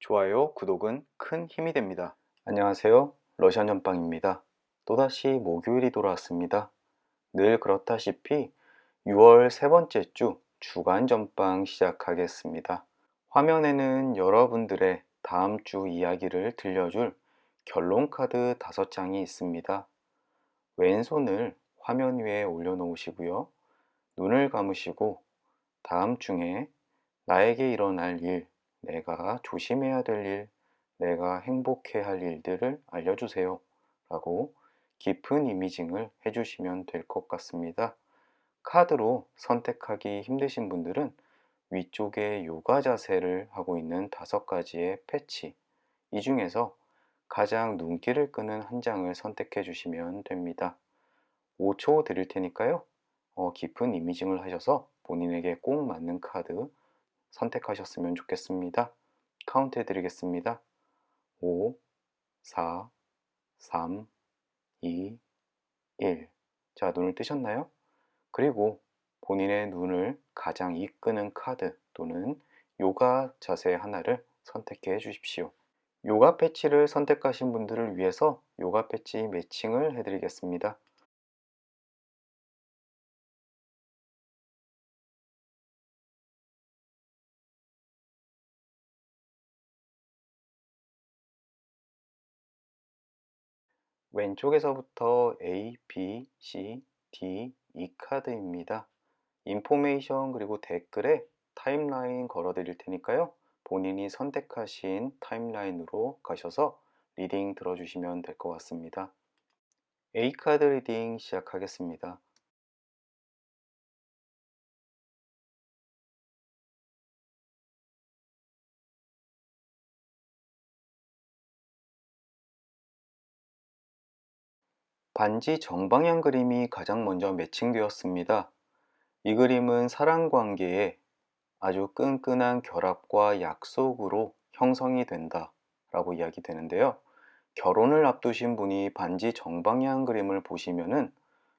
좋아요, 구독은 큰 힘이 됩니다. 안녕하세요. 러시안 전빵입니다. 또다시 목요일이 돌아왔습니다. 늘 그렇다시피 6월 세 번째 주 주간 전빵 시작하겠습니다. 화면에는 여러분들의 다음 주 이야기를 들려줄 결론 카드 5장이 있습니다. 왼손을 화면 위에 올려놓으시고요. 눈을 감으시고 다음 중에 나에게 일어날 일, 내가 조심해야 될 일, 내가 행복해 할 일들을 알려주세요 라고 깊은 이미징을 해주시면 될 것 같습니다. 카드로 선택하기 힘드신 분들은 위쪽에 요가 자세를 하고 있는 5가지의 패치, 이 중에서 가장 눈길을 끄는 한 장을 선택해 주시면 됩니다. 5초 드릴 테니까요. 깊은 이미징을 하셔서 본인에게 꼭 맞는 카드 선택하셨으면 좋겠습니다. 카운트 해드리겠습니다. 5, 4, 3, 2, 1. 자, 눈을 뜨셨나요? 그리고 본인의 눈을 가장 이끄는 카드 또는 요가 자세 하나를 선택해 주십시오. 요가 패치를 선택하신 분들을 위해서 요가 패치 매칭을 해드리겠습니다. 왼쪽에서부터 A, B, C, D, E 카드입니다. 인포메이션 그리고 댓글에 타임라인 걸어 드릴 테니까요. 본인이 선택하신 타임라인으로 가셔서 리딩 들어주시면 될 것 같습니다. A카드 리딩 시작하겠습니다. 반지 정방향 그림이 가장 먼저 매칭되었습니다. 이 그림은 사랑 관계에 아주 끈끈한 결합과 약속으로 형성이 된다 라고 이야기되는데요. 결혼을 앞두신 분이 반지 정방향 그림을 보시면은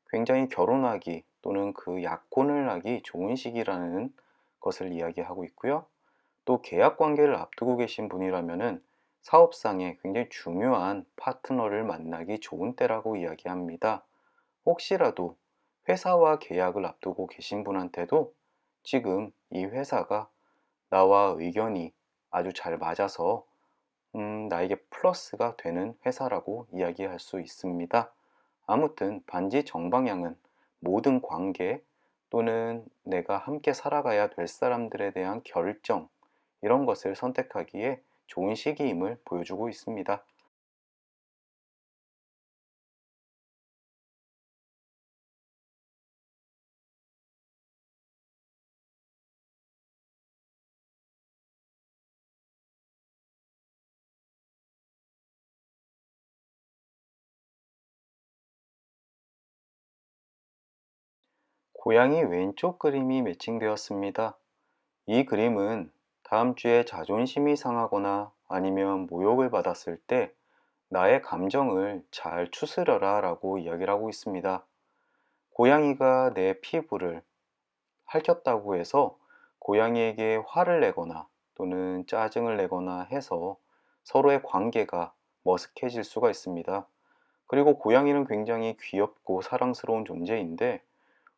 굉장히 결혼하기 또는 그 약혼을 하기 좋은 시기라는 것을 이야기하고 있고요. 또 계약 관계를 앞두고 계신 분이라면은 사업상에 굉장히 중요한 파트너를 만나기 좋은 때라고 이야기합니다. 혹시라도 회사와 계약을 앞두고 계신 분한테도 지금 이 회사가 나와 의견이 아주 잘 맞아서 나에게 플러스가 되는 회사라고 이야기할 수 있습니다. 아무튼 반지 정방향은 모든 관계 또는 내가 함께 살아가야 될 사람들에 대한 결정, 이런 것을 선택하기에 좋은 시기임을 보여주고 있습니다. 고양이 왼쪽 그림이 매칭되었습니다. 이 그림은 다음 주에 자존심이 상하거나 아니면 모욕을 받았을 때 나의 감정을 잘 추스려라 라고 이야기를 하고 있습니다. 고양이가 내 피부를 핥혔다고 해서 고양이에게 화를 내거나 또는 짜증을 내거나 해서 서로의 관계가 머쓱해질 수가 있습니다. 그리고 고양이는 굉장히 귀엽고 사랑스러운 존재인데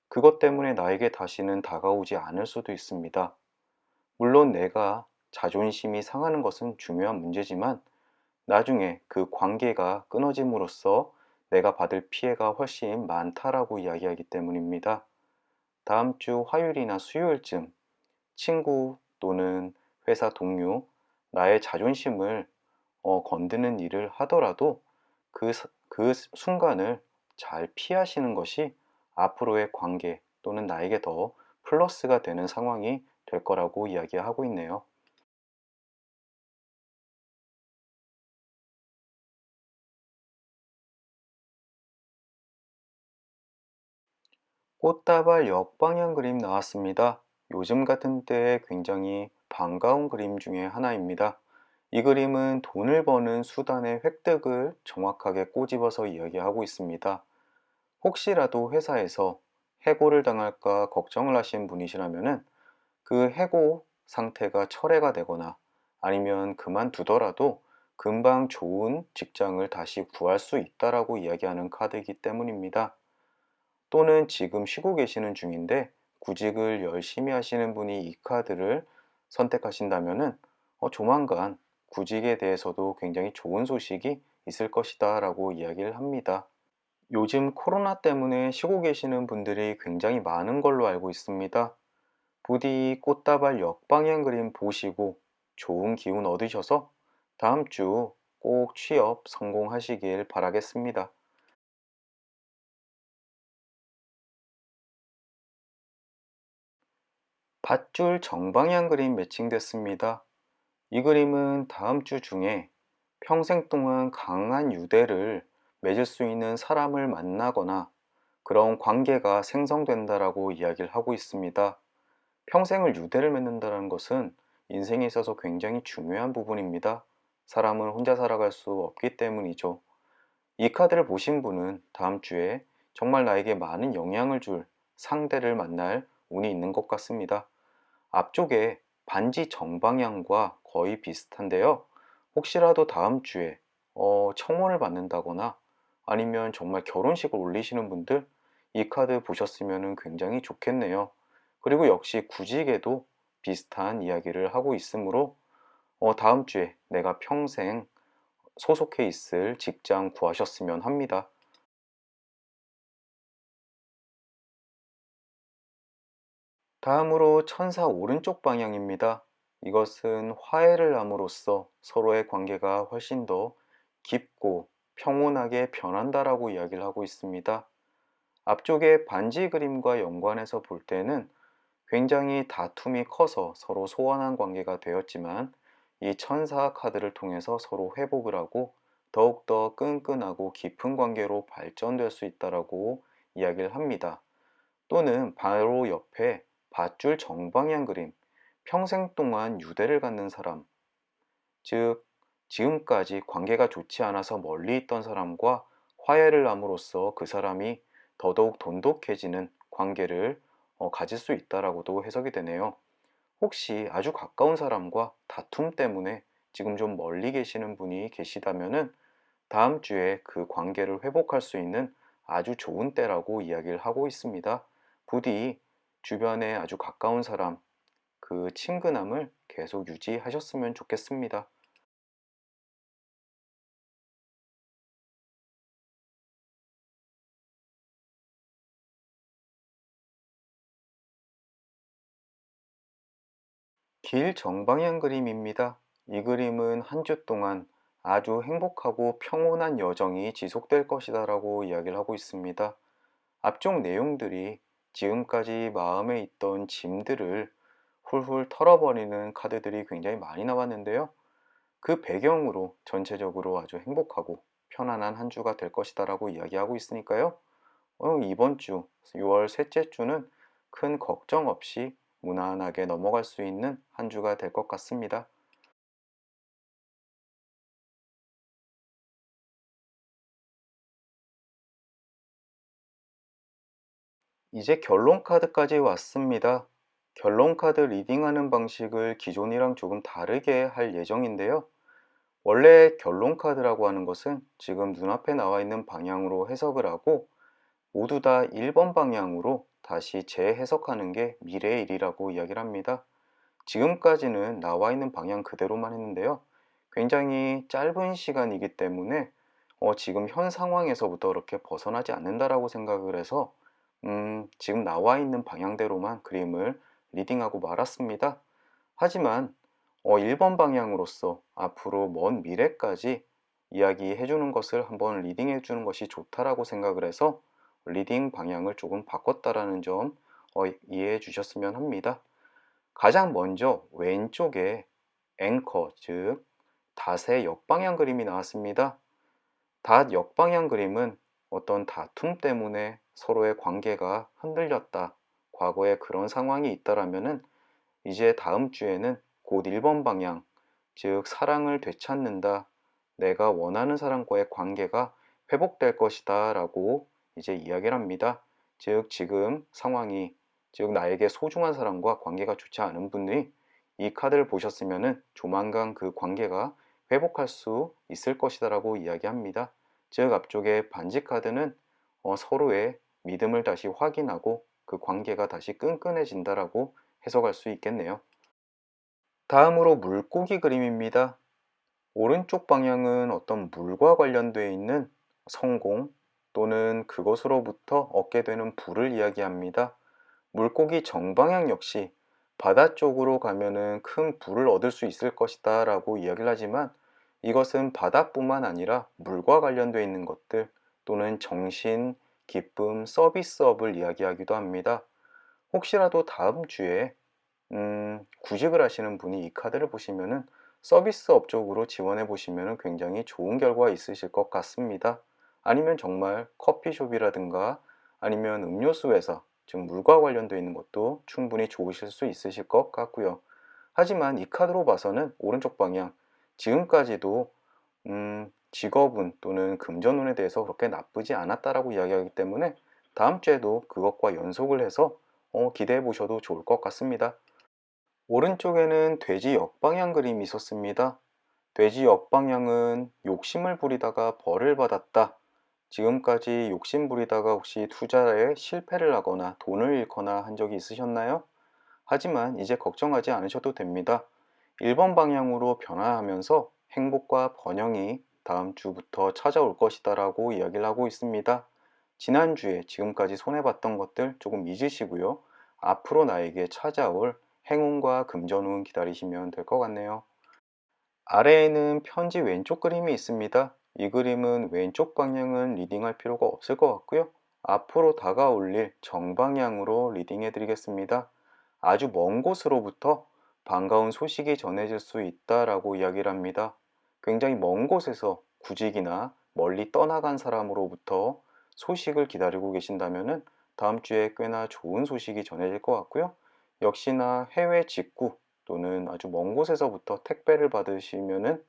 그것 때문에 나에게 다시는 다가오지 않을 수도 있습니다. 물론 내가 자존심이 상하는 것은 중요한 문제지만 나중에 그 관계가 끊어짐으로써 내가 받을 피해가 훨씬 많다라고 이야기하기 때문입니다. 다음 주 화요일이나 수요일쯤 친구 또는 회사 동료, 나의 자존심을 건드는 일을 하더라도 그 순간을 잘 피하시는 것이 앞으로의 관계 또는 나에게 더 플러스가 되는 상황이 될 거라고 이야기하고 있네요. 꽃다발 역방향 그림 나왔습니다. 요즘 같은 때에 굉장히 반가운 그림 중에 하나입니다. 이 그림은 돈을 버는 수단의 획득을 정확하게 꼬집어서 이야기하고 있습니다. 혹시라도 회사에서 해고를 당할까 걱정을 하신 분이시라면 그 해고 상태가 철회가 되거나 아니면 그만두더라도 금방 좋은 직장을 다시 구할 수 있다라고 이야기하는 카드이기 때문입니다. 또는 지금 쉬고 계시는 중인데 구직을 열심히 하시는 분이 이 카드를 선택하신다면은 조만간 구직에 대해서도 굉장히 좋은 소식이 있을 것이다 라고 이야기를 합니다. 요즘 코로나 때문에 쉬고 계시는 분들이 굉장히 많은 걸로 알고 있습니다. 부디 꽃다발 역방향 그림 보시고 좋은 기운 얻으셔서 다음 주 꼭 취업 성공하시길 바라겠습니다. 밧줄 정방향 그림 매칭됐습니다. 이 그림은 다음 주 중에 평생 동안 강한 유대를 맺을 수 있는 사람을 만나거나 그런 관계가 생성된다라고 이야기를 하고 있습니다. 평생을 유대를 맺는다는 것은 인생에 있어서 굉장히 중요한 부분입니다. 사람은 혼자 살아갈 수 없기 때문이죠. 이 카드를 보신 분은 다음 주에 정말 나에게 많은 영향을 줄 상대를 만날 운이 있는 것 같습니다. 앞쪽에 반지 정방향과 거의 비슷한데요. 혹시라도 다음 주에 청혼을 받는다거나 아니면 정말 결혼식을 올리시는 분들 이 카드 보셨으면 굉장히 좋겠네요. 그리고 역시 구직에도 비슷한 이야기를 하고 있으므로 다음 주에 내가 평생 소속해 있을 직장 구하셨으면 합니다. 다음으로 천사 오른쪽 방향입니다. 이것은 화해를 함으로써 서로의 관계가 훨씬 더 깊고 평온하게 변한다라고 이야기를 하고 있습니다. 앞쪽에 반지 그림과 연관해서 볼 때는 굉장히 다툼이 커서 서로 소원한 관계가 되었지만 이 천사 카드를 통해서 서로 회복을 하고 더욱더 끈끈하고 깊은 관계로 발전될 수 있다라고 이야기를 합니다. 또는 바로 옆에 밧줄 정방향 그림, 평생 동안 유대를 갖는 사람, 즉 지금까지 관계가 좋지 않아서 멀리 있던 사람과 화해를 함으로써 그 사람이 더더욱 돈독해지는 관계를 가질 수 있다라고도 해석이 되네요. 혹시 아주 가까운 사람과 다툼 때문에 지금 좀 멀리 계시는 분이 계시다면은 다음 주에 그 관계를 회복할 수 있는 아주 좋은 때라고 이야기를 하고 있습니다. 부디 주변에 아주 가까운 사람, 그 친근함을 계속 유지하셨으면 좋겠습니다. 길 정방향 그림입니다. 이 그림은 한 주 동안 아주 행복하고 평온한 여정이 지속될 것이다라고 이야기를 하고 있습니다. 앞쪽 내용들이 지금까지 마음에 있던 짐들을 훌훌 털어버리는 카드들이 굉장히 많이 나왔는데요. 그 배경으로 전체적으로 아주 행복하고 편안한 한 주가 될 것이다라고 이야기하고 있으니까요. 이번 주 6월 셋째 주는 큰 걱정 없이 무난하게 넘어갈 수 있는 한 주가 될 것 같습니다. 이제 결론 카드까지 왔습니다. 결론 카드 리딩하는 방식을 기존이랑 조금 다르게 할 예정인데요. 원래 결론 카드라고 하는 것은 지금 눈앞에 나와 있는 방향으로 해석을 하고 모두 다 1번 방향으로 다시 재해석하는 게 미래의 일이라고 이야기를 합니다. 지금까지는 나와 있는 방향 그대로만 했는데요. 굉장히 짧은 시간이기 때문에 지금 현 상황에서부터 이렇게 벗어나지 않는다라고 생각을 해서 지금 나와 있는 방향대로만 그림을 리딩하고 말았습니다. 하지만 1번 방향으로서 앞으로 먼 미래까지 이야기해 주는 것을 한번 리딩해 주는 것이 좋다라고 생각을 해서 리딩 방향을 조금 바꿨다라는 점 이해해 주셨으면 합니다. 가장 먼저 왼쪽에 앵커, 즉 닷의 역방향 그림이 나왔습니다. 닷 역방향 그림은 어떤 다툼 때문에 서로의 관계가 흔들렸다. 과거에 그런 상황이 있다라면은 이제 다음 주에는 곧 1번 방향, 즉 사랑을 되찾는다. 내가 원하는 사람과의 관계가 회복될 것이다 라고 이제 이야기를 합니다. 즉 지금 상황이 즉 나에게 소중한 사람과 관계가 좋지 않은 분이 이 카드를 보셨으면 조만간 그 관계가 회복할 수 있을 것이다라고 이야기합니다. 즉, 앞쪽에 반지 카드는 서로의 믿음을 다시 확인하고 그 관계가 다시 끈끈해진다라고 해석할 수 있겠네요. 다음으로 물고기 그림입니다. 오른쪽 방향은 어떤 물과 관련되어 있는 성공 또는 그것으로부터 얻게 되는 부를 이야기합니다. 물고기 정방향 역시 바다 쪽으로 가면은 큰 부를 얻을 수 있을 것이다 라고 이야기를 하지만, 이것은 바다뿐만 아니라 물과 관련되어 있는 것들 또는 정신, 기쁨, 서비스업을 이야기하기도 합니다. 혹시라도 다음 주에 구직을 하시는 분이 이 카드를 보시면은 서비스업 쪽으로 지원해 보시면 굉장히 좋은 결과가 있으실 것 같습니다. 아니면 정말 커피숍이라든가 아니면 음료수 회사, 즉 물과 관련되어 있는 것도 충분히 좋으실 수 있으실 것 같고요. 하지만 이 카드로 봐서는 오른쪽 방향, 지금까지도 직업운 또는 금전운에 대해서 그렇게 나쁘지 않았다라고 이야기하기 때문에 다음 주에도 그것과 연속을 해서 기대해 보셔도 좋을 것 같습니다. 오른쪽에는 돼지 역방향 그림이 있었습니다. 돼지 역방향은 욕심을 부리다가 벌을 받았다. 지금까지 욕심 부리다가 혹시 투자에 실패를 하거나 돈을 잃거나 한 적이 있으셨나요? 하지만 이제 걱정하지 않으셔도 됩니다. 1번 방향으로 변화하면서 행복과 번영이 다음 주부터 찾아올 것이다 라고 이야기를 하고 있습니다. 지난주에 지금까지 손해봤던 것들 조금 잊으시고요. 앞으로 나에게 찾아올 행운과 금전운 기다리시면 될 것 같네요. 아래에는 편지 왼쪽 그림이 있습니다. 이 그림은 왼쪽 방향은 리딩할 필요가 없을 것 같고요. 앞으로 다가올 일 정방향으로 리딩해 드리겠습니다. 아주 먼 곳으로부터 반가운 소식이 전해질 수 있다라고 이야기를 합니다. 굉장히 먼 곳에서 구직이나 멀리 떠나간 사람으로부터 소식을 기다리고 계신다면 다음 주에 꽤나 좋은 소식이 전해질 것 같고요. 역시나 해외 직구 또는 아주 먼 곳에서부터 택배를 받으시면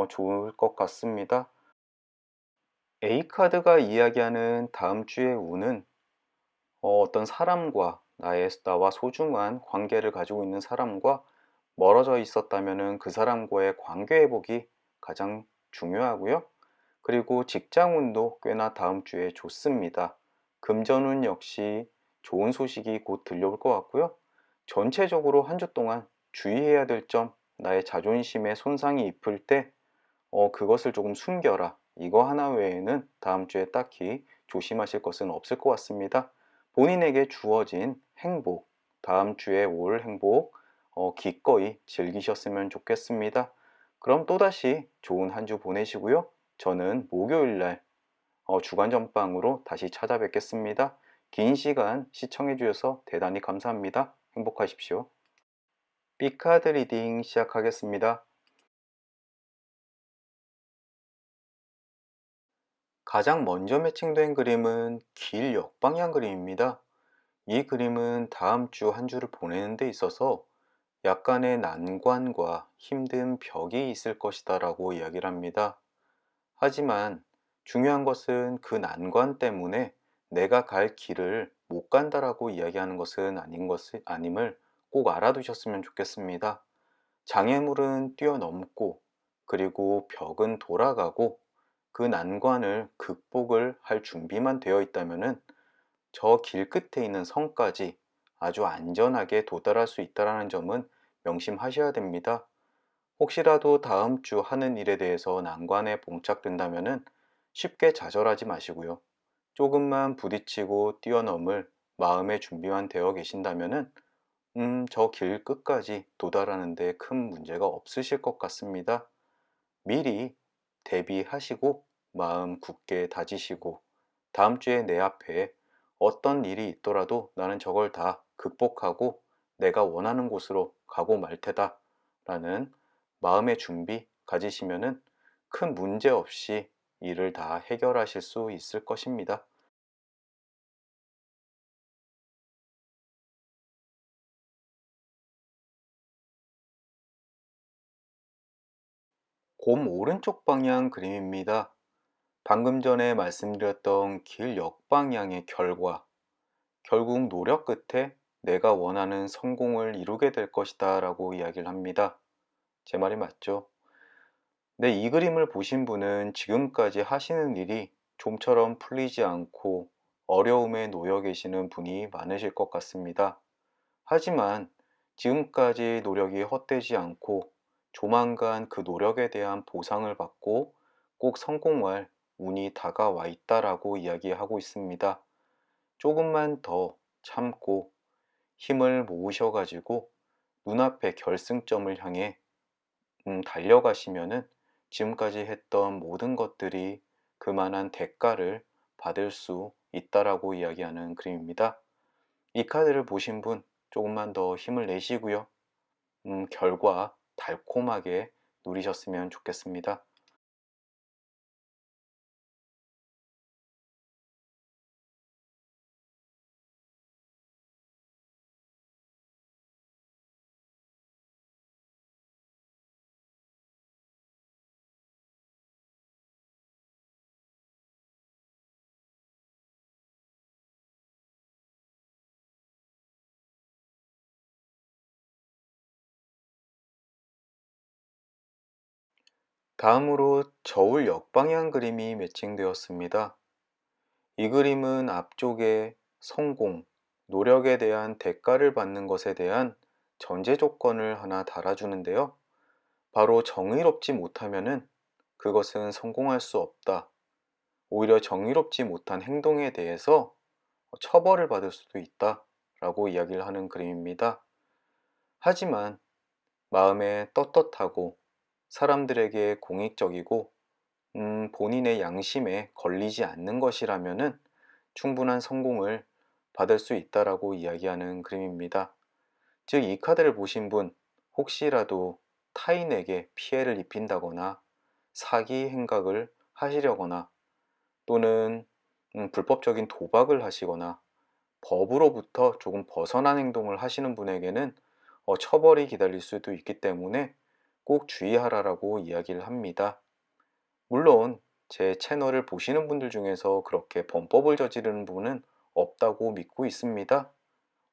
좋을 것 같습니다. A카드가 이야기하는 다음 주의 운은 어떤 사람과 나와 소중한 관계를 가지고 있는 사람과 멀어져 있었다면 그 사람과의 관계 회복이 가장 중요하고요. 그리고 직장운도 꽤나 다음 주에 좋습니다. 금전운 역시 좋은 소식이 곧 들려올 것 같고요. 전체적으로 한 주 동안 주의해야 될 점, 나의 자존심에 손상이 입을 때 그것을 조금 숨겨라. 이거 하나 외에는 다음 주에 딱히 조심하실 것은 없을 것 같습니다. 본인에게 주어진 행복, 다음 주에 올 행복 기꺼이 즐기셨으면 좋겠습니다. 그럼 또다시 좋은 한 주 보내시고요. 저는 목요일 날 주간 전방으로 다시 찾아뵙겠습니다. 긴 시간 시청해 주셔서 대단히 감사합니다. 행복하십시오. B카드 리딩 시작하겠습니다. 가장 먼저 매칭된 그림은 길 역방향 그림입니다. 이 그림은 다음 주 한 주를 보내는 데 있어서 약간의 난관과 힘든 벽이 있을 것이다 라고 이야기를 합니다. 하지만 중요한 것은 그 난관 때문에 내가 갈 길을 못 간다라고 이야기하는 것은 아님을 꼭 알아두셨으면 좋겠습니다. 장애물은 뛰어넘고 그리고 벽은 돌아가고 그 난관을 극복을 할 준비만 되어 있다면 저 길 끝에 있는 성까지 아주 안전하게 도달할 수 있다는 점은 명심하셔야 됩니다. 혹시라도 다음 주 하는 일에 대해서 난관에 봉착된다면 쉽게 좌절하지 마시고요. 조금만 부딪히고 뛰어넘을 마음의 준비만 되어 계신다면 저 길 끝까지 도달하는데 큰 문제가 없으실 것 같습니다. 미리 대비하시고 마음 굳게 다지시고 다음 주에 내 앞에 어떤 일이 있더라도 나는 저걸 다 극복하고 내가 원하는 곳으로 가고 말 테다 라는 마음의 준비 가지시면은 큰 문제 없이 일을 다 해결하실 수 있을 것입니다. 곰 오른쪽 방향 그림입니다. 방금 전에 말씀드렸던 길 역방향의 결과, 결국 노력 끝에 내가 원하는 성공을 이루게 될 것이다 라고 이야기를 합니다. 제 말이 맞죠? 네, 이 그림을 보신 분은 지금까지 하시는 일이 좀처럼 풀리지 않고 어려움에 놓여 계시는 분이 많으실 것 같습니다. 하지만 지금까지 노력이 헛되지 않고 조만간 그 노력에 대한 보상을 받고 꼭 성공할 운이 다가와 있다라고 이야기하고 있습니다. 조금만 더 참고 힘을 모으셔가지고 눈앞의 결승점을 향해 달려가시면은 지금까지 했던 모든 것들이 그만한 대가를 받을 수 있다라고 이야기하는 그림입니다. 이 카드를 보신 분 조금만 더 힘을 내시고요. 결과 달콤하게 누리셨으면 좋겠습니다. 다음으로 저울 역방향 그림이 매칭되었습니다. 이 그림은 앞쪽에 성공, 노력에 대한 대가를 받는 것에 대한 전제 조건을 하나 달아주는데요. 바로 정의롭지 못하면은 그것은 성공할 수 없다. 오히려 정의롭지 못한 행동에 대해서 처벌을 받을 수도 있다. 라고 이야기를 하는 그림입니다. 하지만 마음에 떳떳하고 사람들에게 공익적이고 본인의 양심에 걸리지 않는 것이라면은 충분한 성공을 받을 수 있다라고 이야기하는 그림입니다. 즉, 이 카드를 보신 분 혹시라도 타인에게 피해를 입힌다거나 사기 행각을 하시려거나 또는 불법적인 도박을 하시거나 법으로부터 조금 벗어난 행동을 하시는 분에게는 처벌이 기다릴 수도 있기 때문에 꼭 주의하라라고 이야기를 합니다. 물론 제 채널을 보시는 분들 중에서 그렇게 범법을 저지르는 분은 없다고 믿고 있습니다.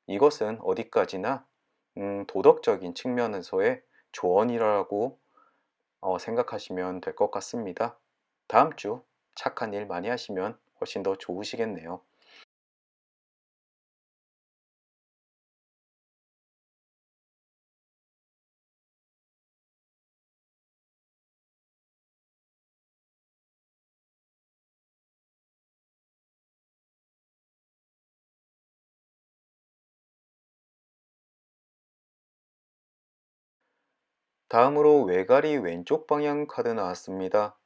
이것은 어디까지나 도덕적인 측면에서의 조언이라고 생각하시면 될 것 같습니다. 다음 주 착한 일 많이 하시면 훨씬 더 좋으시겠네요. 다음으로 외가리 왼쪽 방향 카드 나왔습니다.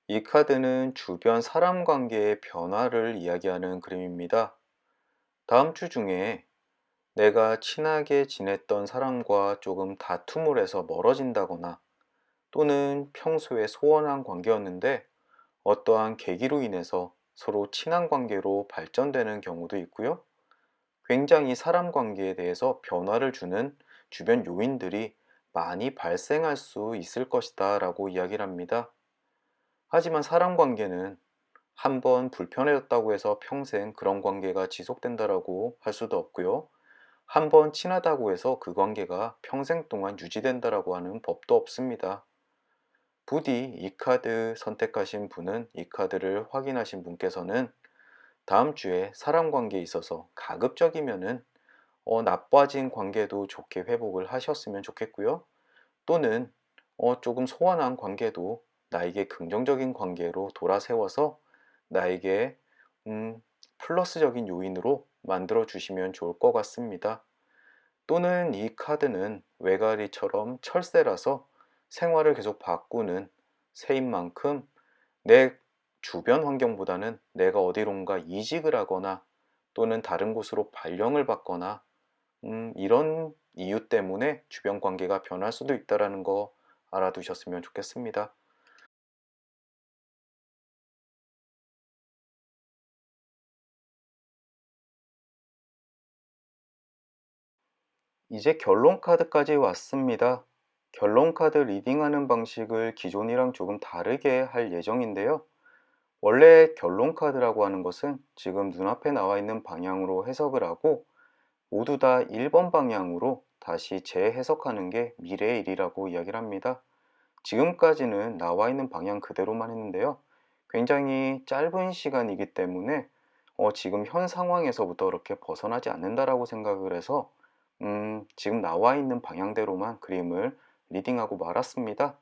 이 카드는 주변 사람 관계의 변화를 이야기하는 그림입니다. 다음 주 중에 내가 친하게 지냈던 사람과 조금 다툼을 해서 멀어진다거나 또는 평소에 소원한 관계였는데 어떠한 계기로 인해서 서로 친한 관계로 발전되는 경우도 있고요. 굉장히 사람 관계에 대해서 변화를 주는 주변 요인들이 많이 발생할 수 있을 것이다 라고 이야기를 합니다. 하지만 사람 관계는 한번 불편해졌다고 해서 평생 그런 관계가 지속된다라고 할 수도 없고요. 한번 친하다고 해서 그 관계가 평생 동안 유지된다라고 하는 법도 없습니다. 부디 이 카드 선택하신 분은, 이 카드를 확인하신 분께서는 다음 주에 사람 관계에 있어서 가급적이면은 나빠진 관계도 좋게 회복을 하셨으면 좋겠고요. 또는 조금 소원한 관계도 나에게 긍정적인 관계로 돌아세워서 나에게 플러스적인 요인으로 만들어 주시면 좋을 것 같습니다. 또는 이 카드는 외가리처럼 철새라서 생활을 계속 바꾸는 새인 만큼 내 주변 환경보다는 내가 어디론가 이직을 하거나 또는 다른 곳으로 발령을 받거나 이런 이유 때문에 주변 관계가 변할 수도 있다는 거 알아두셨으면 좋겠습니다. 이제 결론 카드까지 왔습니다. 결론 카드 리딩하는 방식을 기존이랑 조금 다르게 할 예정인데요. 원래 결론 카드라고 하는 것은 지금 눈앞에 나와 있는 방향으로 해석을 하고 모두 다 1번 방향으로 다시 재해석하는 게 미래의 일이라고 이야기를 합니다. 지금까지는 나와 있는 방향 그대로만 했는데요. 굉장히 짧은 시간이기 때문에 지금 현 상황에서부터 그렇게 벗어나지 않는다라고 생각을 해서 지금 나와 있는 방향대로만 그림을 리딩하고 말았습니다.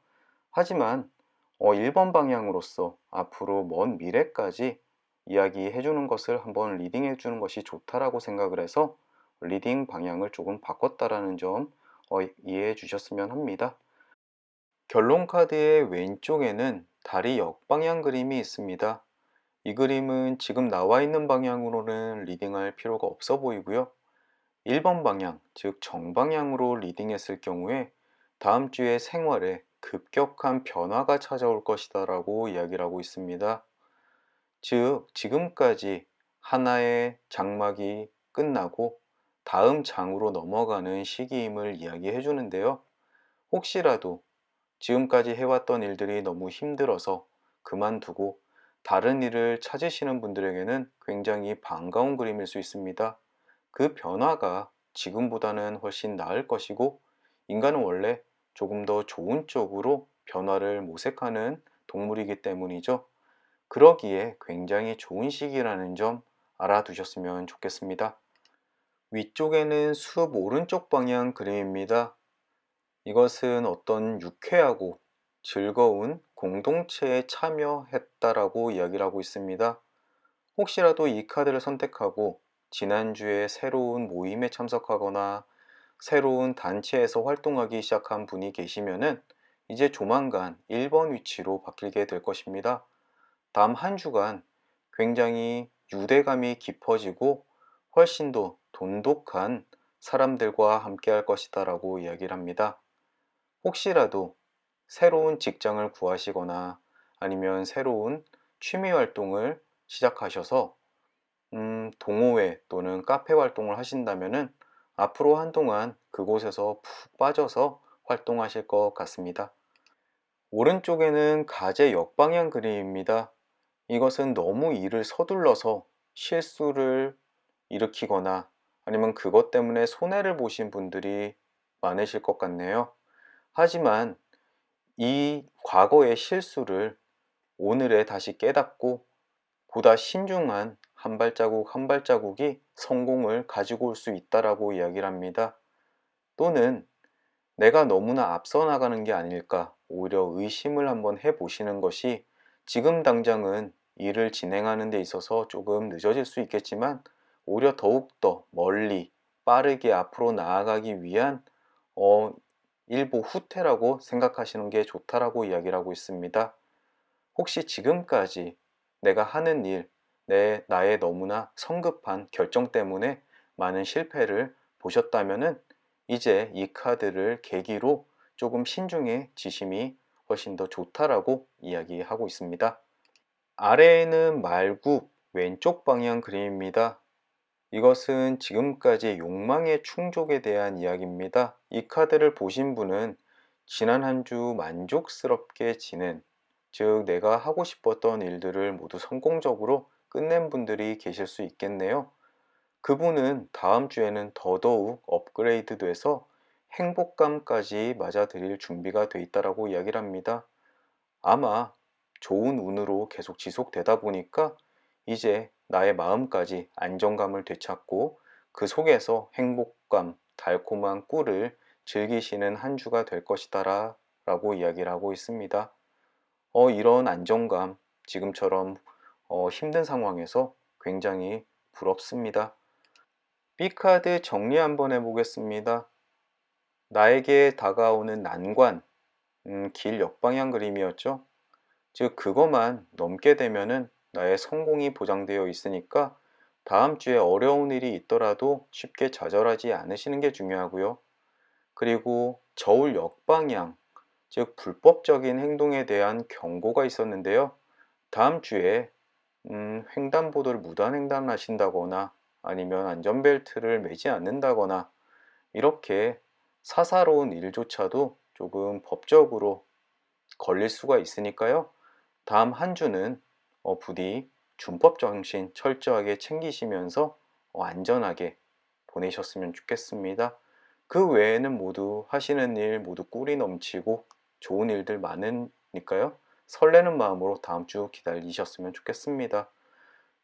하지만 1번 방향으로서 앞으로 먼 미래까지 이야기해 주는 것을 한번 리딩해 주는 것이 좋다라고 생각을 해서 리딩 방향을 조금 바꿨다라는 점 이해해 주셨으면 합니다. 결론 카드의 왼쪽에는 달이 역방향 그림이 있습니다. 이 그림은 지금 나와 있는 방향으로는 리딩할 필요가 없어 보이고요. 1번 방향, 즉 정방향으로 리딩했을 경우에 다음 주에 생활에 급격한 변화가 찾아올 것이다 라고 이야기를 하고 있습니다. 즉, 지금까지 하나의 장막이 끝나고 다음 장으로 넘어가는 시기임을 이야기해 주는데요. 혹시라도 지금까지 해왔던 일들이 너무 힘들어서 그만두고 다른 일을 찾으시는 분들에게는 굉장히 반가운 그림일 수 있습니다. 그 변화가 지금보다는 훨씬 나을 것이고, 인간은 원래 조금 더 좋은 쪽으로 변화를 모색하는 동물이기 때문이죠. 그러기에 굉장히 좋은 시기라는 점 알아두셨으면 좋겠습니다. 위쪽에는 숲 오른쪽 방향 그림입니다. 이것은 어떤 유쾌하고 즐거운 공동체에 참여했다라고 이야기를 하고 있습니다. 혹시라도 이 카드를 선택하고 지난주에 새로운 모임에 참석하거나 새로운 단체에서 활동하기 시작한 분이 계시면은 이제 조만간 1번 위치로 바뀌게 될 것입니다. 다음 한 주간 굉장히 유대감이 깊어지고 훨씬 더 돈독한 사람들과 함께 할 것이다 라고 이야기를 합니다. 혹시라도 새로운 직장을 구하시거나 아니면 새로운 취미 활동을 시작하셔서 동호회 또는 카페 활동을 하신다면은 앞으로 한동안 그곳에서 푹 빠져서 활동하실 것 같습니다. 오른쪽에는 가제 역방향 그림입니다. 이것은 너무 일을 서둘러서 실수를 일으키거나 아니면 그것 때문에 손해를 보신 분들이 많으실 것 같네요. 하지만 이 과거의 실수를 오늘에 다시 깨닫고 보다 신중한 한 발자국 한 발자국이 성공을 가지고 올 수 있다라고 이야기를 합니다. 또는 내가 너무나 앞서 나가는 게 아닐까 오히려 의심을 한번 해보시는 것이 지금 당장은 일을 진행하는 데 있어서 조금 늦어질 수 있겠지만 오히려 더욱더 멀리 빠르게 앞으로 나아가기 위한 어, 일부 후퇴라고 생각하시는 게 좋다라고 이야기를 하고 있습니다. 혹시 지금까지 내가 하는 일, 나의 너무나 성급한 결정 때문에 많은 실패를 보셨다면은 이제 이 카드를 계기로 조금 신중해지심이 훨씬 더 좋다라고 이야기하고 있습니다. 아래에는 말굽 왼쪽 방향 그림입니다. 이것은 지금까지 욕망의 충족에 대한 이야기입니다. 이 카드를 보신 분은 지난 한 주 만족스럽게 지낸, 즉 내가 하고 싶었던 일들을 모두 성공적으로 끝낸 분들이 계실 수 있겠네요. 그분은 다음 주에는 더더욱 업그레이드 돼서 행복감까지 맞아들일 준비가 돼 있다라고 이야기를 합니다. 아마 좋은 운으로 계속 지속되다 보니까 이제 나의 마음까지 안정감을 되찾고 그 속에서 행복감, 달콤한 꿀을 즐기시는 한 주가 될 것이다 라고 이야기를 하고 있습니다. 이런 안정감, 지금처럼 힘든 상황에서 굉장히 부럽습니다. B카드 정리 한번 해보겠습니다. 나에게 다가오는 난관, 길 역방향 그림이었죠. 즉 그것만 넘게 되면은 나의 성공이 보장되어 있으니까 다음 주에 어려운 일이 있더라도 쉽게 좌절하지 않으시는 게 중요하고요. 그리고 저울 역방향, 즉 불법적인 행동에 대한 경고가 있었는데요. 다음 주에 횡단보도를 무단횡단하신다거나 아니면 안전벨트를 매지 않는다거나 이렇게 사사로운 일조차도 조금 법적으로 걸릴 수가 있으니까요. 다음 한 주는 부디 준법 정신 철저하게 챙기시면서 안전하게 보내셨으면 좋겠습니다. 그 외에는 모두 하시는 일 모두 꿀이 넘치고 좋은 일들 많으니까요. 설레는 마음으로 다음 주 기다리셨으면 좋겠습니다.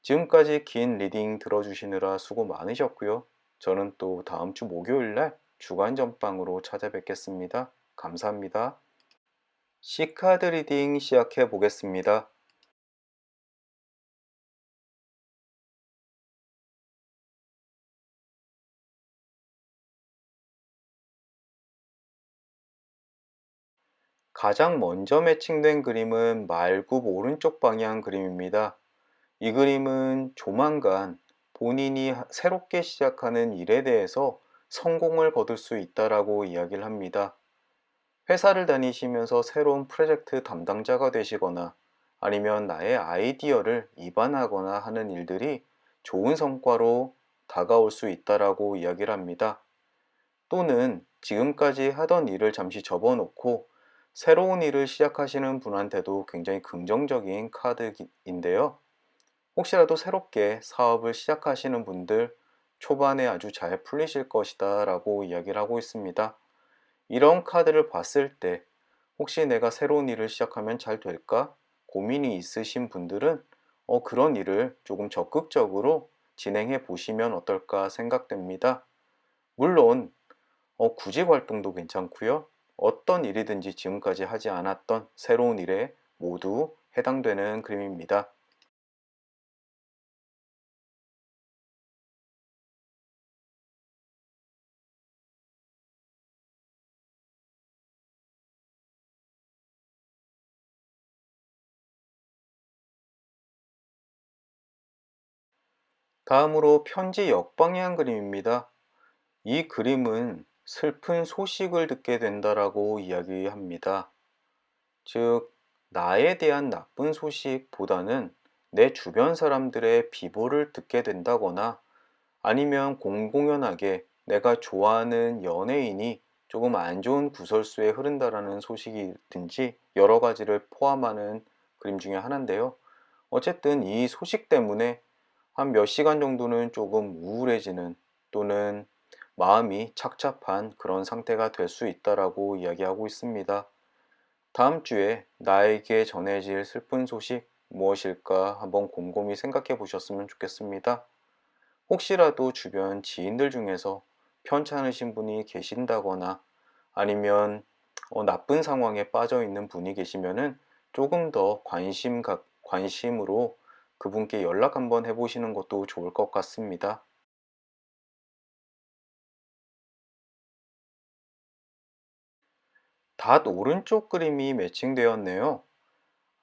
지금까지 긴 리딩 들어주시느라 수고 많으셨고요. 저는 또 다음 주 목요일 날 주간 전방으로 찾아뵙겠습니다. 감사합니다. C카드 리딩 시작해 보겠습니다. 가장 먼저 매칭된 그림은 말굽 오른쪽 방향 그림입니다. 이 그림은 조만간 본인이 새롭게 시작하는 일에 대해서 성공을 거둘 수 있다라고 이야기를 합니다. 회사를 다니시면서 새로운 프로젝트 담당자가 되시거나 아니면 나의 아이디어를 입안하거나 하는 일들이 좋은 성과로 다가올 수 있다라고 이야기를 합니다. 또는 지금까지 하던 일을 잠시 접어놓고 새로운 일을 시작하시는 분한테도 굉장히 긍정적인 카드인데요. 혹시라도 새롭게 사업을 시작하시는 분들 초반에 아주 잘 풀리실 것이다 라고 이야기를 하고 있습니다. 이런 카드를 봤을 때 혹시 내가 새로운 일을 시작하면 잘 될까? 고민이 있으신 분들은 그런 일을 조금 적극적으로 진행해 보시면 어떨까 생각됩니다. 물론 구직 활동도 괜찮고요. 어떤 일이든지 지금까지 하지 않았던 새로운 일에 모두 해당되는 그림입니다. 다음으로 편지 역방향 그림입니다. 이 그림은 슬픈 소식을 듣게 된다라고 이야기합니다. 즉, 나에 대한 나쁜 소식보다는 내 주변 사람들의 비보를 듣게 된다거나 아니면 공공연하게 내가 좋아하는 연예인이 조금 안 좋은 구설수에 흐른다라는 소식이든지 여러 가지를 포함하는 그림 중에 하나인데요. 어쨌든 이 소식 때문에 한 몇 시간 정도는 조금 우울해지는 또는 마음이 착잡한 그런 상태가 될 수 있다라고 이야기하고 있습니다. 다음 주에 나에게 전해질 슬픈 소식 무엇일까 한번 곰곰이 생각해 보셨으면 좋겠습니다. 혹시라도 주변 지인들 중에서 편찮으신 분이 계신다거나 아니면 나쁜 상황에 빠져 있는 분이 계시면은 조금 더 관심으로 그분께 연락 한번 해보시는 것도 좋을 것 같습니다. 닷 오른쪽 그림이 매칭되었네요.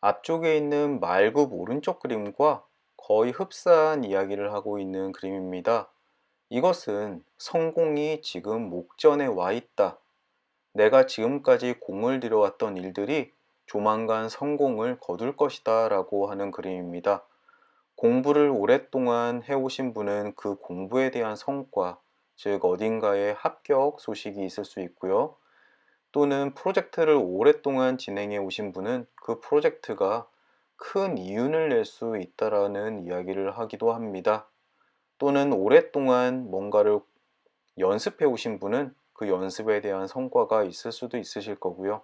앞쪽에 있는 말굽 오른쪽 그림과 거의 흡사한 이야기를 하고 있는 그림입니다. 이것은 성공이 지금 목전에 와 있다. 내가 지금까지 공을 들여왔던 일들이 조만간 성공을 거둘 것이다 라고 하는 그림입니다. 공부를 오랫동안 해오신 분은 그 공부에 대한 성과, 즉 어딘가에 합격 소식이 있을 수 있고요. 또는 프로젝트를 오랫동안 진행해 오신 분은 그 프로젝트가 큰 이윤을 낼 수 있다라는 이야기를 하기도 합니다. 또는 오랫동안 뭔가를 연습해 오신 분은 그 연습에 대한 성과가 있을 수도 있으실 거고요.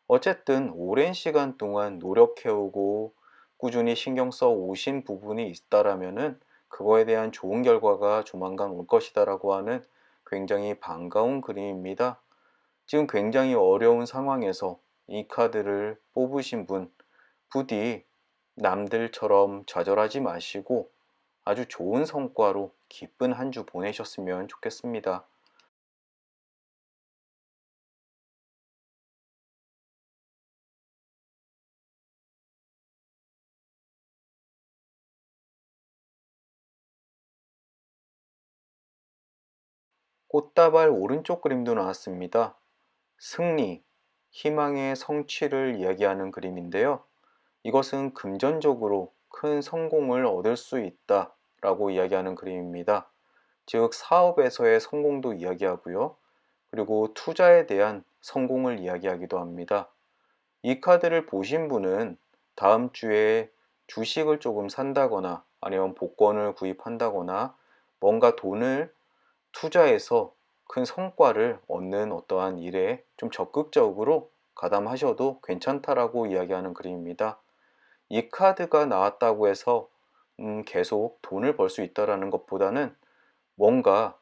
어쨌든 오랜 시간 동안 노력해 오고 꾸준히 신경 써 오신 부분이 있다라면은 그거에 대한 좋은 결과가 조만간 올 것이다라고 하는 굉장히 반가운 그림입니다. 지금 굉장히 어려운 상황에서 이 카드를 뽑으신 분, 부디 남들처럼 좌절하지 마시고 아주 좋은 성과로 기쁜 한 주 보내셨으면 좋겠습니다. 꽃다발 오른쪽 그림도 나왔습니다. 승리, 희망의 성취를 이야기하는 그림인데요. 이것은 금전적으로 큰 성공을 얻을 수 있다 라고 이야기하는 그림입니다. 즉 사업에서의 성공도 이야기하고요. 그리고 투자에 대한 성공을 이야기하기도 합니다. 이 카드를 보신 분은 다음 주에 주식을 조금 산다거나 아니면 복권을 구입한다거나 뭔가 돈을 투자해서 큰 성과를 얻는 어떠한 일에 좀 적극적으로 가담하셔도 괜찮다라고 이야기하는 그림입니다. 이 카드가 나왔다고 해서 계속 돈을 벌 수 있다라는 것보다는 뭔가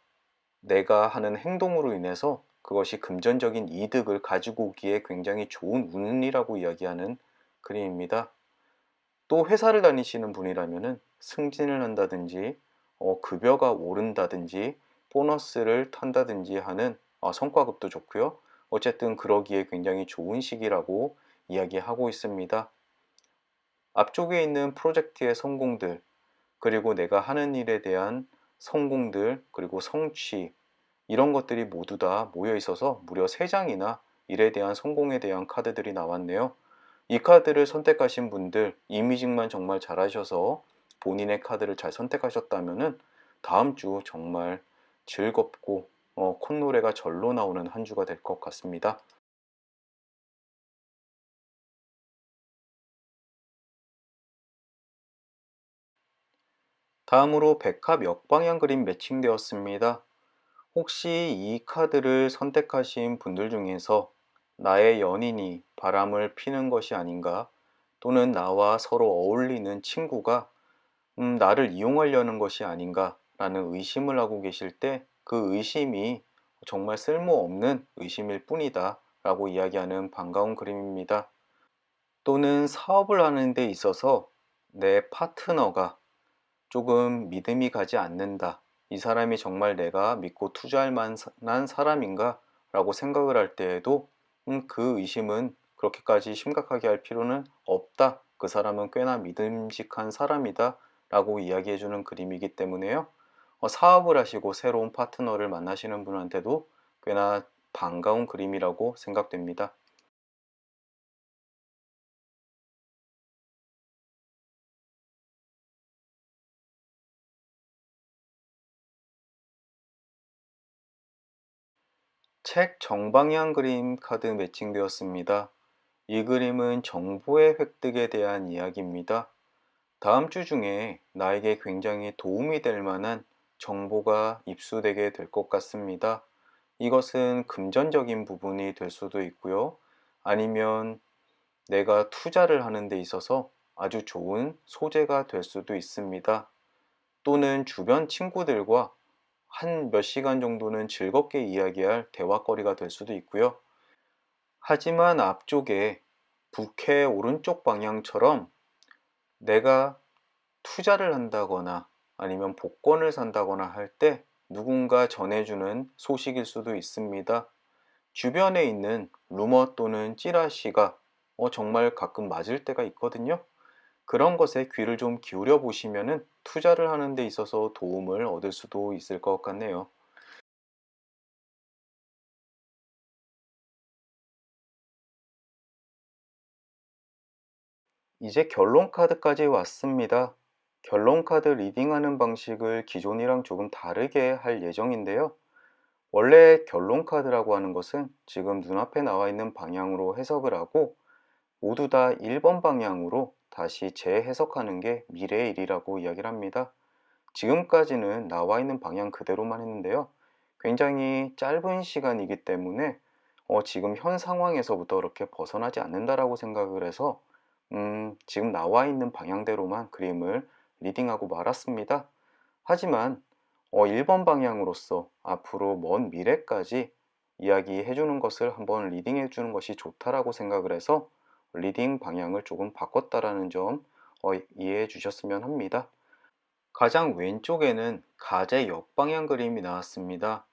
내가 하는 행동으로 인해서 그것이 금전적인 이득을 가지고 오기에 굉장히 좋은 운이라고 이야기하는 그림입니다. 또 회사를 다니시는 분이라면 승진을 한다든지 급여가 오른다든지 보너스를 탄다든지 하는 성과급도 좋고요. 어쨌든 그러기에 굉장히 좋은 시기라고 이야기하고 있습니다. 앞쪽에 있는 프로젝트의 성공들, 그리고 내가 하는 일에 대한 성공들, 그리고 성취, 이런 것들이 모두 다 모여 있어서 무려 3장이나 일에 대한 성공에 대한 카드들이 나왔네요. 이 카드를 선택하신 분들, 이미징만 정말 잘하셔서 본인의 카드를 잘 선택하셨다면 다음 주 정말 즐겁고 콧노래가 절로 나오는 한 주가 될 것 같습니다. 다음으로 백합 역방향 그림 매칭되었습니다. 혹시 이 카드를 선택하신 분들 중에서 나의 연인이 바람을 피는 것이 아닌가, 또는 나와 서로 어울리는 친구가 나를 이용하려는 것이 아닌가 라는 의심을 하고 계실 때 그 의심이 정말 쓸모없는 의심일 뿐이다 라고 이야기하는 반가운 그림입니다. 또는 사업을 하는 데 있어서 내 파트너가 조금 믿음이 가지 않는다. 이 사람이 정말 내가 믿고 투자할 만한 사람인가? 라고 생각을 할 때에도 그 의심은 그렇게까지 심각하게 할 필요는 없다. 그 사람은 꽤나 믿음직한 사람이다. 라고 이야기해주는 그림이기 때문에요. 사업을 하시고 새로운 파트너를 만나시는 분한테도 꽤나 반가운 그림이라고 생각됩니다. 책 정방향 그림 카드 매칭되었습니다. 이 그림은 정보의 획득에 대한 이야기입니다. 다음 주 중에 나에게 굉장히 도움이 될 만한 정보가 입수되게 될 것 같습니다. 이것은 금전적인 부분이 될 수도 있고요. 아니면 내가 투자를 하는 데 있어서 아주 좋은 소재가 될 수도 있습니다. 또는 주변 친구들과 한 몇 시간 정도는 즐겁게 이야기할 대화거리가 될 수도 있고요. 하지만 앞쪽에 부캐 오른쪽 방향처럼 내가 투자를 한다거나 아니면 복권을 산다거나 할 때 누군가 전해주는 소식일 수도 있습니다. 주변에 있는 루머 또는 찌라시가 정말 가끔 맞을 때가 있거든요. 그런 것에 귀를 좀 기울여 보시면은 투자를 하는 데 있어서 도움을 얻을 수도 있을 것 같네요. 이제 결론 카드까지 왔습니다. 결론 카드 리딩하는 방식을 기존이랑 조금 다르게 할 예정인데요. 원래 결론 카드라고 하는 것은 지금 눈앞에 나와 있는 방향으로 해석을 하고 모두 다 1번 방향으로 다시 재해석하는 게 미래의 일이라고 이야기를 합니다. 지금까지는 나와 있는 방향 그대로만 했는데요. 굉장히 짧은 시간이기 때문에 지금 현 상황에서부터 그렇게 벗어나지 않는다라고 생각을 해서 지금 나와 있는 방향대로만 그림을 리딩하고 말았습니다. 하지만 1번 방향으로서 앞으로 먼 미래까지 이야기해 주는 것을 한번 리딩해 주는 것이 좋다라고 생각을 해서 리딩 방향을 조금 바꿨다라는 점 이해해 주셨으면 합니다. 가장 왼쪽에는 가제 역방향 그림이 나왔습니다.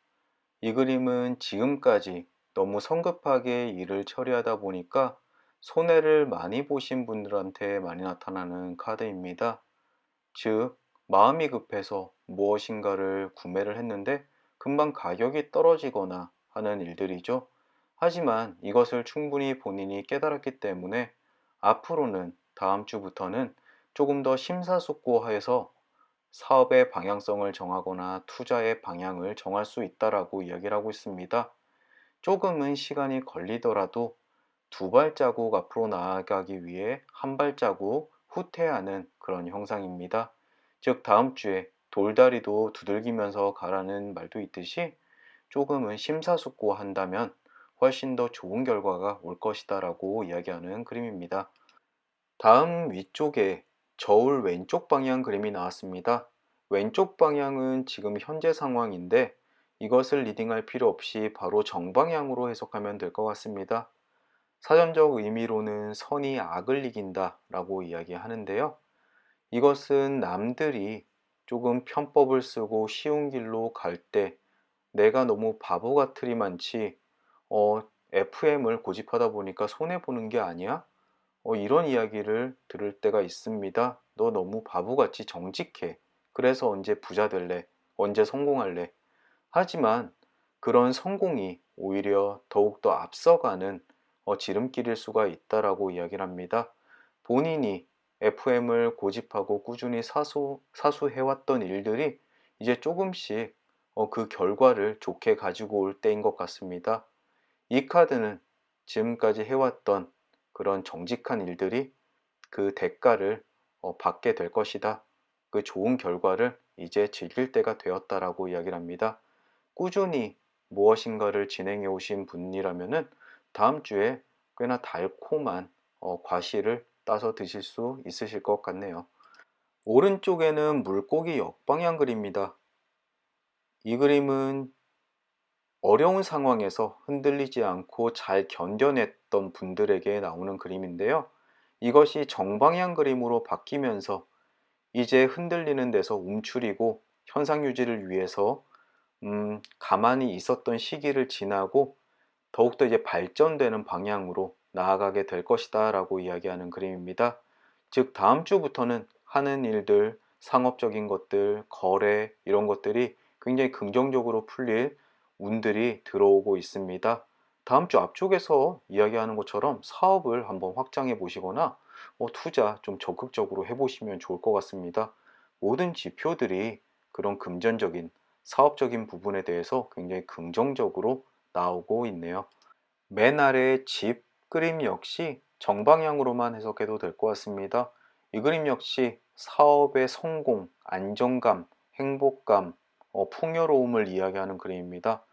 이 그림은 지금까지 너무 성급하게 일을 처리하다 보니까 손해를 많이 보신 분들한테 많이 나타나는 카드입니다. 즉, 마음이 급해서 무엇인가를 구매를 했는데 금방 가격이 떨어지거나 하는 일들이죠. 하지만 이것을 충분히 본인이 깨달았기 때문에 앞으로는 다음 주부터는 조금 더 심사숙고해서 사업의 방향성을 정하거나 투자의 방향을 정할 수 있다라고 이야기를 하고 있습니다. 조금은 시간이 걸리더라도 두 발자국 앞으로 나아가기 위해 한 발자국 후퇴하는 그런 형상입니다. 즉 다음 주에 돌다리도 두들기면서 가라는 말도 있듯이 조금은 심사숙고한다면 훨씬 더 좋은 결과가 올 것이다 라고 이야기하는 그림입니다. 다음 위쪽에 저울 왼쪽 방향 그림이 나왔습니다. 왼쪽 방향은 지금 현재 상황인데 이것을 리딩할 필요 없이 바로 정방향으로 해석하면 될 것 같습니다. 사전적 의미로는 선이 악을 이긴다 라고 이야기하는데요. 이것은 남들이 조금 편법을 쓰고 쉬운 길로 갈 때 내가 너무 바보 같으리만치 FM을 고집하다 보니까 손해보는 게 아니야? 이런 이야기를 들을 때가 있습니다. 너 너무 바보같이 정직해. 그래서 언제 부자 될래? 언제 성공할래? 하지만 그런 성공이 오히려 더욱더 앞서가는 지름길일 수가 있다라고 이야기를 합니다. 본인이 FM을 고집하고 꾸준히 사수해왔던 일들이 이제 조금씩 그 결과를 좋게 가지고 올 때인 것 같습니다. 이 카드는 지금까지 해왔던 그런 정직한 일들이 그 대가를 받게 될 것이다. 그 좋은 결과를 이제 즐길 때가 되었다라고 이야기를 합니다. 꾸준히 무엇인가를 진행해 오신 분이라면은 다음 주에 꽤나 달콤한 과실을 따서 드실 수 있으실 것 같네요. 오른쪽에는 물고기 역방향 그림입니다. 이 그림은 어려운 상황에서 흔들리지 않고 잘 견뎌냈던 분들에게 나오는 그림인데요. 이것이 정방향 그림으로 바뀌면서 이제 흔들리는 데서 움츠리고 현상 유지를 위해서 가만히 있었던 시기를 지나고 더욱더 이제 발전되는 방향으로 나아가게 될 것이다 라고 이야기하는 그림입니다. 즉 다음 주부터는 하는 일들, 상업적인 것들, 거래 이런 것들이 굉장히 긍정적으로 풀릴 운들이 들어오고 있습니다. 다음 주 앞쪽에서 이야기하는 것처럼 사업을 한번 확장해 보시거나 투자 좀 적극적으로 해보시면 좋을 것 같습니다. 모든 지표들이 그런 금전적인 사업적인 부분에 대해서 굉장히 긍정적으로 나오고 있네요. 맨 아래 집 그림 역시 정방향으로만 해석해도 될 것 같습니다. 이 그림 역시 사업의 성공, 안정감, 행복감, 풍요로움을 이야기하는 그림입니다.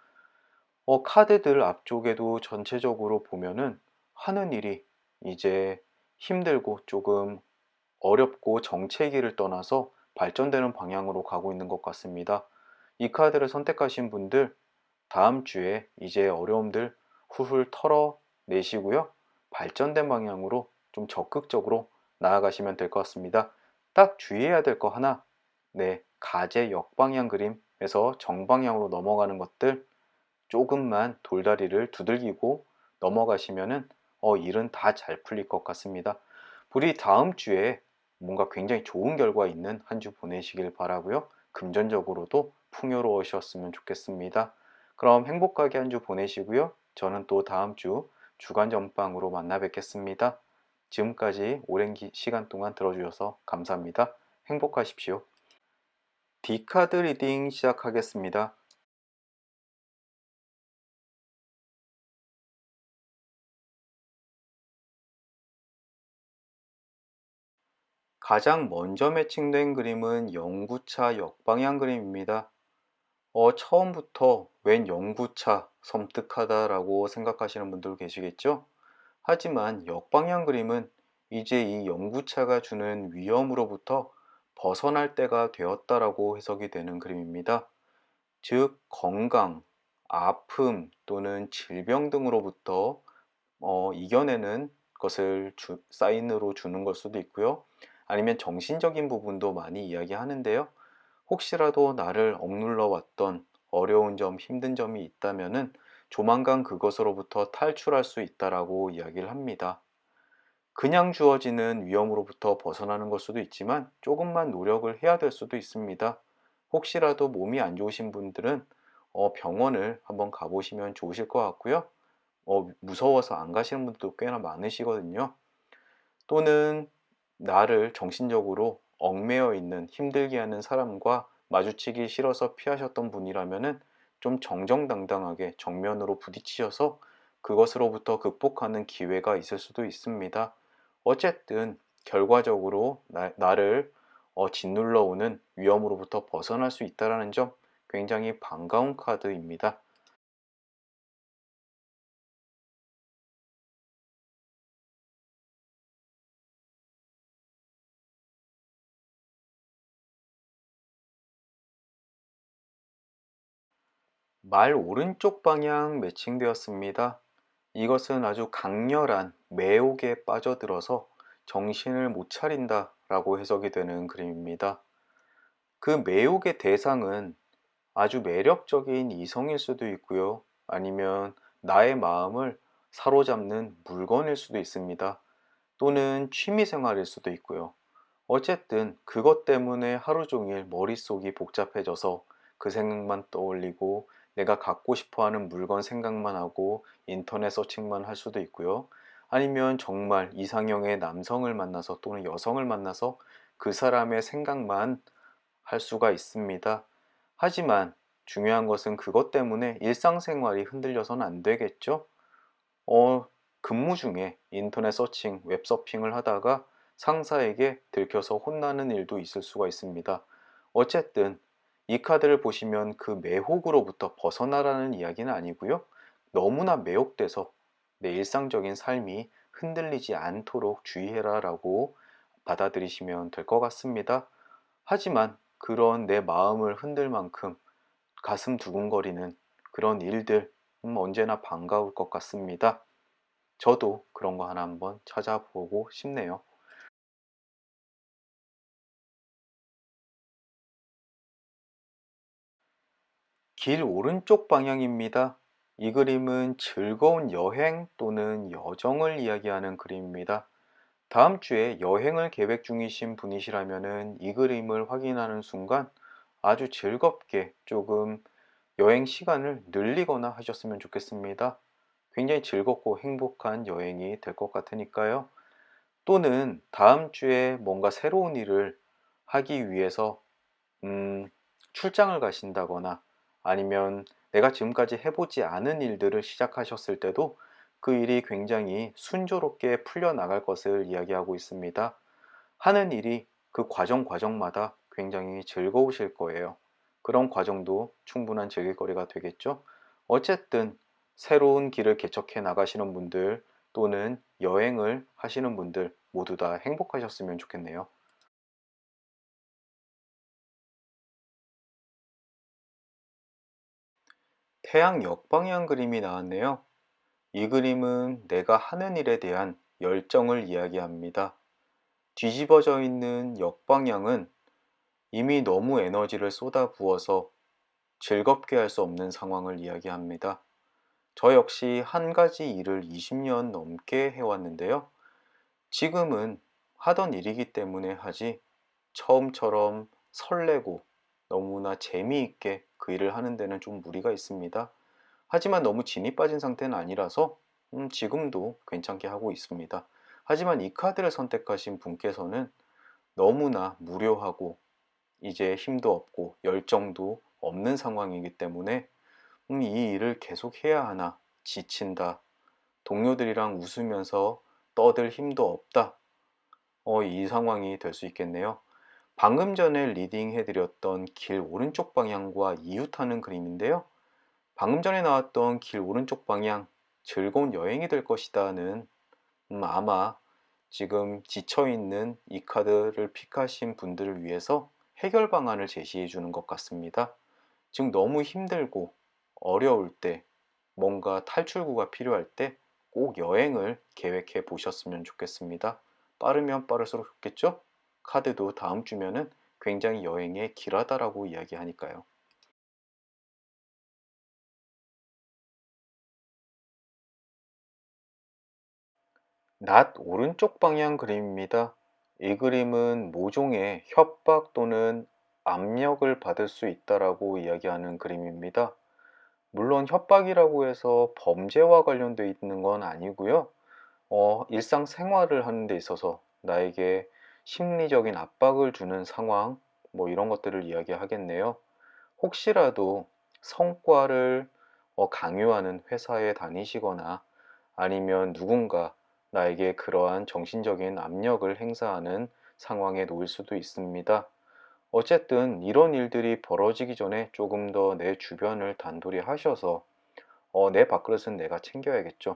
카드들 앞쪽에도 전체적으로 보면은 하는 일이 이제 힘들고 조금 어렵고 정체기를 떠나서 발전되는 방향으로 가고 있는 것 같습니다. 이 카드를 선택하신 분들 다음 주에 이제 어려움들 훌훌 털어내시고요. 발전된 방향으로 좀 적극적으로 나아가시면 될 것 같습니다. 딱 주의해야 될 거 하나, 네, 가제 역방향 그림에서 정방향으로 넘어가는 것들 조금만 돌다리를 두들기고 넘어가시면은 일은 다 잘 풀릴 것 같습니다. 우리 다음 주에 뭔가 굉장히 좋은 결과 있는 한 주 보내시길 바라고요. 금전적으로도 풍요로우셨으면 좋겠습니다. 그럼 행복하게 한 주 보내시고요. 저는 또 다음 주 주간 전방으로 만나 뵙겠습니다. 지금까지 오랜 시간 동안 들어주셔서 감사합니다. 행복하십시오. D카드 리딩 시작하겠습니다. 가장 먼저 매칭된 그림은 영구차 역방향 그림입니다. 처음부터 웬 영구차 섬뜩하다라고 생각하시는 분들 계시겠죠? 하지만 역방향 그림은 이제 이 영구차가 주는 위험으로부터 벗어날 때가 되었다라고 해석이 되는 그림입니다. 즉, 건강, 아픔 또는 질병 등으로부터 이겨내는 것을 사인으로 주는 걸 수도 있고요. 아니면 정신적인 부분도 많이 이야기하는데요. 혹시라도 나를 억눌러 왔던 어려운 점, 힘든 점이 있다면은 조만간 그것으로부터 탈출할 수 있다라고 이야기를 합니다. 그냥 주어지는 위험으로부터 벗어나는 걸 수도 있지만 조금만 노력을 해야 될 수도 있습니다. 혹시라도 몸이 안 좋으신 분들은 병원을 한번 가보시면 좋으실 것 같고요. 무서워서 안 가시는 분들도 꽤나 많으시거든요. 또는 나를 정신적으로 얽매여 있는 힘들게 하는 사람과 마주치기 싫어서 피하셨던 분이라면은 좀 정정당당하게 정면으로 부딪히셔서 그것으로부터 극복하는 기회가 있을 수도 있습니다. 어쨌든 결과적으로 나를 짓눌러 오는 위험으로부터 벗어날 수 있다는 점 굉장히 반가운 카드입니다. 말 오른쪽 방향 매칭되었습니다. 이것은 아주 강렬한 매혹에 빠져들어서 정신을 못 차린다 라고 해석이 되는 그림입니다. 그 매혹의 대상은 아주 매력적인 이성일 수도 있고요. 아니면 나의 마음을 사로잡는 물건일 수도 있습니다. 또는 취미 생활일 수도 있고요. 어쨌든 그것 때문에 하루 종일 머릿속이 복잡해져서 그 생각만 떠올리고 내가 갖고 싶어 하는 물건 생각만 하고 인터넷 서칭만 할 수도 있고요. 아니면 정말 이상형의 남성을 만나서 또는 여성을 만나서 그 사람의 생각만 할 수가 있습니다. 하지만 중요한 것은 그것 때문에 일상생활이 흔들려서는 안 되겠죠? 어, 근무 중에 인터넷 서칭, 웹서핑을 하다가 상사에게 들켜서 혼나는 일도 있을 수가 있습니다. 어쨌든 이 카드를 보시면 그 매혹으로부터 벗어나라는 이야기는 아니고요. 너무나 매혹돼서 내 일상적인 삶이 흔들리지 않도록 주의해라 라고 받아들이시면 될 것 같습니다. 하지만 그런 내 마음을 흔들 만큼 가슴 두근거리는 그런 일들 언제나 반가울 것 같습니다. 저도 그런 거 하나 한번 찾아보고 싶네요. 길 오른쪽 방향입니다. 이 그림은 즐거운 여행 또는 여정을 이야기하는 그림입니다. 다음 주에 여행을 계획 중이신 분이시라면 이 그림을 확인하는 순간 아주 즐겁게 조금 여행 시간을 늘리거나 하셨으면 좋겠습니다. 굉장히 즐겁고 행복한 여행이 될 것 같으니까요. 또는 다음 주에 뭔가 새로운 일을 하기 위해서 음, 출장을 가신다거나 아니면 내가 지금까지 해보지 않은 일들을 시작하셨을 때도 그 일이 굉장히 순조롭게 풀려나갈 것을 이야기하고 있습니다. 하는 일이 그 과정마다 굉장히 즐거우실 거예요. 그런 과정도 충분한 즐길거리가 되겠죠. 어쨌든 새로운 길을 개척해 나가시는 분들 또는 여행을 하시는 분들 모두 다 행복하셨으면 좋겠네요. 태양 역방향 그림이 나왔네요. 이 그림은 내가 하는 일에 대한 열정을 이야기합니다. 뒤집어져 있는 역방향은 이미 너무 에너지를 쏟아부어서 즐겁게 할 수 없는 상황을 이야기합니다. 저 역시 한 가지 일을 20년 넘게 해왔는데요. 지금은 하던 일이기 때문에 하지 처음처럼 설레고 너무나 재미있게 그 일을 하는 데는 좀 무리가 있습니다. 하지만 너무 진이 빠진 상태는 아니라서 지금도 괜찮게 하고 있습니다. 하지만 이 카드를 선택하신 분께서는 너무나 무료하고 이제 힘도 없고 열정도 없는 상황이기 때문에 이 일을 계속 해야 하나 지친다. 동료들이랑 웃으면서 떠들 힘도 없다. 이 상황이 될 수 있겠네요. 방금 전에 리딩 해드렸던 길 오른쪽 방향과 이웃하는 그림인데요. 방금 전에 나왔던 길 오른쪽 방향, 즐거운 여행이 될 것이다는 아마 지금 지쳐있는 이 카드를 픽하신 분들을 위해서 해결 방안을 제시해 주는 것 같습니다. 지금 너무 힘들고 어려울 때, 뭔가 탈출구가 필요할 때 꼭 여행을 계획해 보셨으면 좋겠습니다. 빠르면 빠를수록 좋겠죠? 카드도 다음 주면은 굉장히 여행에 길하다라고 이야기하니까요. 낫 오른쪽 방향 그림입니다. 이 그림은 모종의 협박 또는 압력을 받을 수 있다라고 이야기하는 그림입니다. 물론 협박이라고 해서 범죄와 관련되어 있는 건 아니고요. 일상생활을 하는 데 있어서 나에게 심리적인 압박을 주는 상황, 뭐 이런 것들을 이야기하겠네요. 혹시라도 성과를 강요하는 회사에 다니시거나 아니면 누군가 나에게 그러한 정신적인 압력을 행사하는 상황에 놓일 수도 있습니다. 어쨌든 이런 일들이 벌어지기 전에 조금 더 내 주변을 단돌이 하셔서 내 밥그릇은 내가 챙겨야겠죠.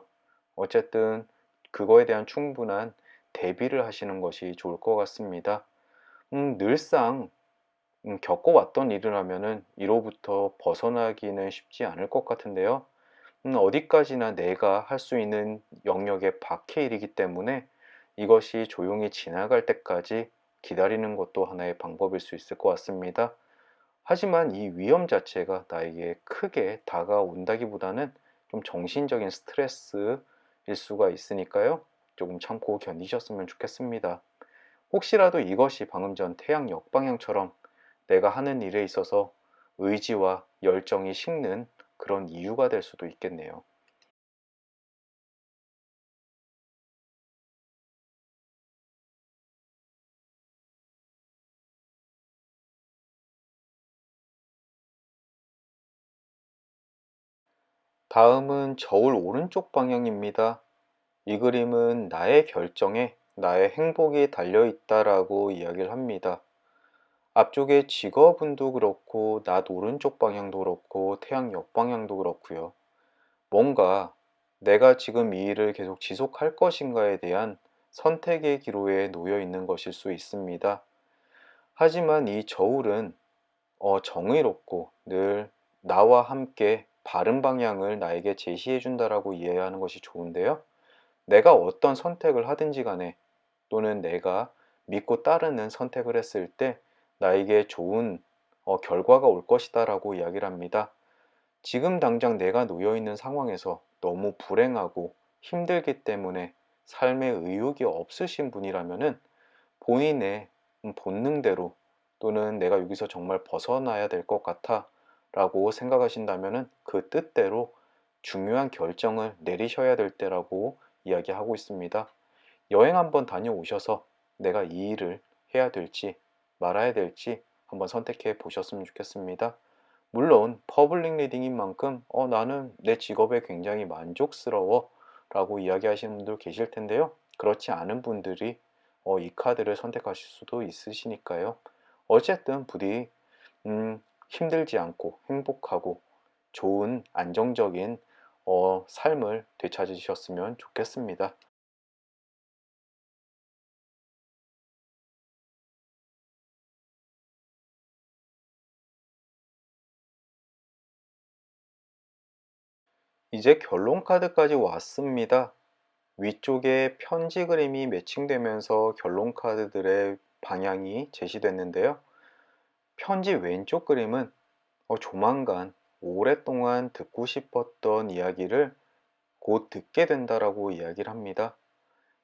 어쨌든 그거에 대한 충분한 대비를 하시는 것이 좋을 것 같습니다. 늘상 겪어왔던 일이라면은 이로부터 벗어나기는 쉽지 않을 것 같은데요. 어디까지나 내가 할 수 있는 영역의 밖의 일이기 때문에 이것이 조용히 지나갈 때까지 기다리는 것도 하나의 방법일 수 있을 것 같습니다. 하지만 이 위험 자체가 나에게 크게 다가온다기보다는 좀 정신적인 스트레스일 수가 있으니까요. 조금 참고 견디셨으면 좋겠습니다. 혹시라도 이것이 방금 전 태양 역방향처럼 내가 하는 일에 있어서 의지와 열정이 식는 그런 이유가 될 수도 있겠네요. 다음은 저울 오른쪽 방향입니다. 이 그림은 나의 결정에 나의 행복이 달려 있다라고 이야기를 합니다. 앞쪽에 직업운도 그렇고, 낮 오른쪽 방향도 그렇고, 태양 역방향도 그렇고요. 뭔가 내가 지금 이 일을 계속 지속할 것인가에 대한 선택의 기로에 놓여 있는 것일 수 있습니다. 하지만 이 저울은 정의롭고 늘 나와 함께 바른 방향을 나에게 제시해 준다라고 이해하는 것이 좋은데요. 내가 어떤 선택을 하든지 간에 또는 내가 믿고 따르는 선택을 했을 때 나에게 좋은 결과가 올 것이다라고 이야기를 합니다. 지금 당장 내가 놓여 있는 상황에서 너무 불행하고 힘들기 때문에 삶의 의욕이 없으신 분이라면은 본인의 본능대로 또는 내가 여기서 정말 벗어나야 될 것 같아 라고 생각하신다면은 그 뜻대로 중요한 결정을 내리셔야 될 때라고 이야기하고 있습니다. 여행 한번 다녀오셔서 내가 이 일을 해야 될지 말아야 될지 한번 선택해 보셨으면 좋겠습니다. 물론 퍼블릭 리딩인 만큼 나는 내 직업에 굉장히 만족스러워 라고 이야기하시는 분들 계실 텐데요. 그렇지 않은 분들이 이 카드를 선택하실 수도 있으시니까요. 어쨌든 부디 힘들지 않고 행복하고 좋은 안정적인 삶을 되찾으셨으면 좋겠습니다. 이제 결론 카드까지 왔습니다. 위쪽에 편지 그림이 매칭되면서 결론 카드들의 방향이 제시됐는데요. 편지 왼쪽 그림은 조만간 오랫동안 듣고 싶었던 이야기를 곧 듣게 된다라고 이야기를 합니다.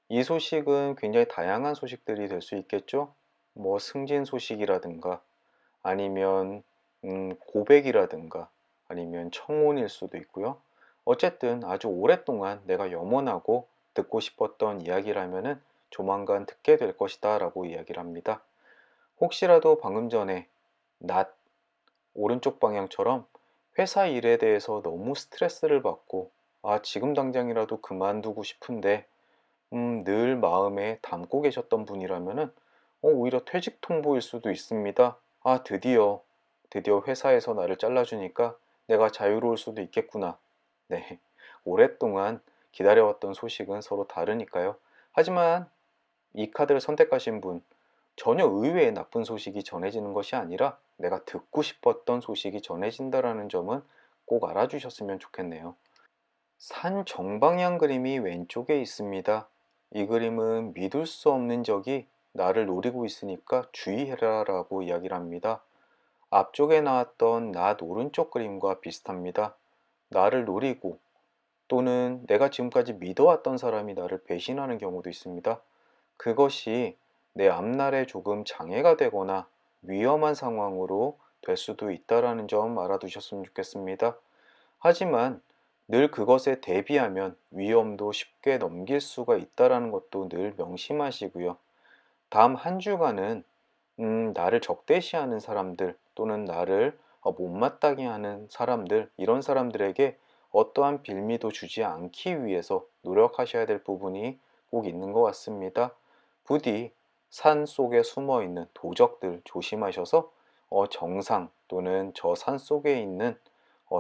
이 소식은 굉장히 다양한 소식들이 될 수 있겠죠? 뭐 승진 소식이라든가 아니면 고백이라든가 아니면 청혼일 수도 있고요. 어쨌든 아주 오랫동안 내가 염원하고 듣고 싶었던 이야기라면은 조만간 듣게 될 것이다 라고 이야기를 합니다. 혹시라도 방금 전에 낮 오른쪽 방향처럼 회사 일에 대해서 너무 스트레스를 받고 지금 당장이라도 그만두고 싶은데 늘 마음에 담고 계셨던 분이라면은 오히려 퇴직 통보일 수도 있습니다. 드디어 회사에서 나를 잘라주니까 내가 자유로울 수도 있겠구나. 네, 오랫동안 기다려왔던 소식은 서로 다르니까요. 하지만 이 카드를 선택하신 분, 전혀 의외의 나쁜 소식이 전해지는 것이 아니라 내가 듣고 싶었던 소식이 전해진다라는 점은 꼭 알아주셨으면 좋겠네요. 산 정방향 그림이 왼쪽에 있습니다. 이 그림은 믿을 수 없는 적이 나를 노리고 있으니까 주의해라 라고 이야기를 합니다. 앞쪽에 나왔던 낮 오른쪽 그림과 비슷합니다. 나를 노리고 또는 내가 지금까지 믿어왔던 사람이 나를 배신하는 경우도 있습니다. 그것이 내 앞날에 조금 장애가 되거나 위험한 상황으로 될 수도 있다는 점 알아두셨으면 좋겠습니다. 하지만 늘 그것에 대비하면 위험도 쉽게 넘길 수가 있다는 것도 늘 명심하시고요. 다음 한 주간은 나를 적대시하는 사람들 또는 나를 못마땅해 하는 사람들, 이런 사람들에게 어떠한 빌미도 주지 않기 위해서 노력하셔야 될 부분이 꼭 있는 것 같습니다. 부디 산 속에 숨어 있는 도적들 조심하셔서 정상 또는 저 산 속에 있는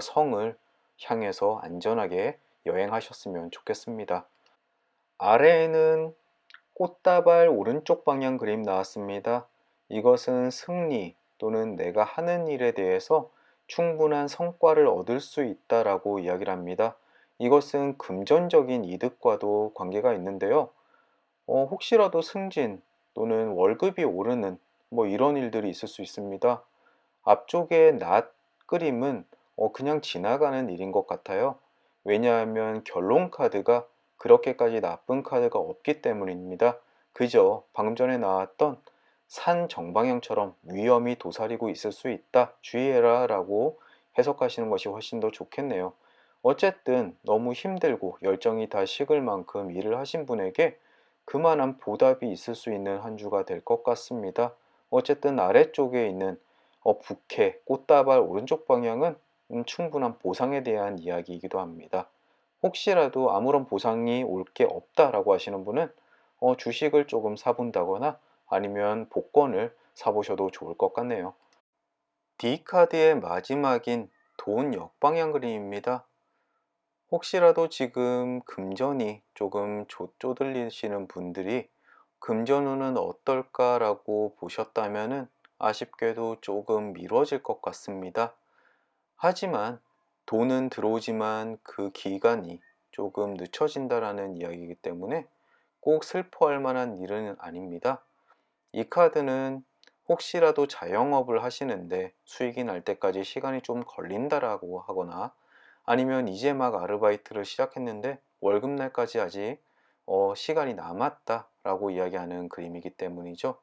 성을 향해서 안전하게 여행하셨으면 좋겠습니다. 아래에는 꽃다발 오른쪽 방향 그림 나왔습니다. 이것은 승리 또는 내가 하는 일에 대해서 충분한 성과를 얻을 수 있다라고 이야기를 합니다. 이것은 금전적인 이득과도 관계가 있는데요. 혹시라도 승진 또는 월급이 오르는 이런 일들이 있을 수 있습니다. 앞쪽에 낫 그림은 그냥 지나가는 일인 것 같아요. 왜냐하면 결론 카드가 그렇게까지 나쁜 카드가 없기 때문입니다. 그저 방금 전에 나왔던 산 정방향처럼 위험이 도사리고 있을 수 있다. 주의해라 라고 해석하시는 것이 훨씬 더 좋겠네요. 어쨌든 너무 힘들고 열정이 다 식을 만큼 일을 하신 분에게 그만한 보답이 있을 수 있는 한 주가 될 것 같습니다. 어쨌든 아래쪽에 있는 부캐, 꽃다발 오른쪽 방향은 충분한 보상에 대한 이야기이기도 합니다. 혹시라도 아무런 보상이 올 게 없다라고 하시는 분은 주식을 조금 사본다거나 아니면 복권을 사보셔도 좋을 것 같네요. D카드의 마지막인 돈 역방향 그림입니다. 혹시라도 지금 금전이 조금 쪼들리시는 분들이 금전운은 어떨까라고 보셨다면은 아쉽게도 조금 미뤄질 것 같습니다. 하지만 돈은 들어오지만 그 기간이 조금 늦춰진다라는 이야기이기 때문에 꼭 슬퍼할 만한 일은 아닙니다. 이 카드는 혹시라도 자영업을 하시는데 수익이 날 때까지 시간이 좀 걸린다라고 하거나 아니면 이제 막 아르바이트를 시작했는데 월급날까지 아직 시간이 남았다라고 이야기하는 그림이기 때문이죠.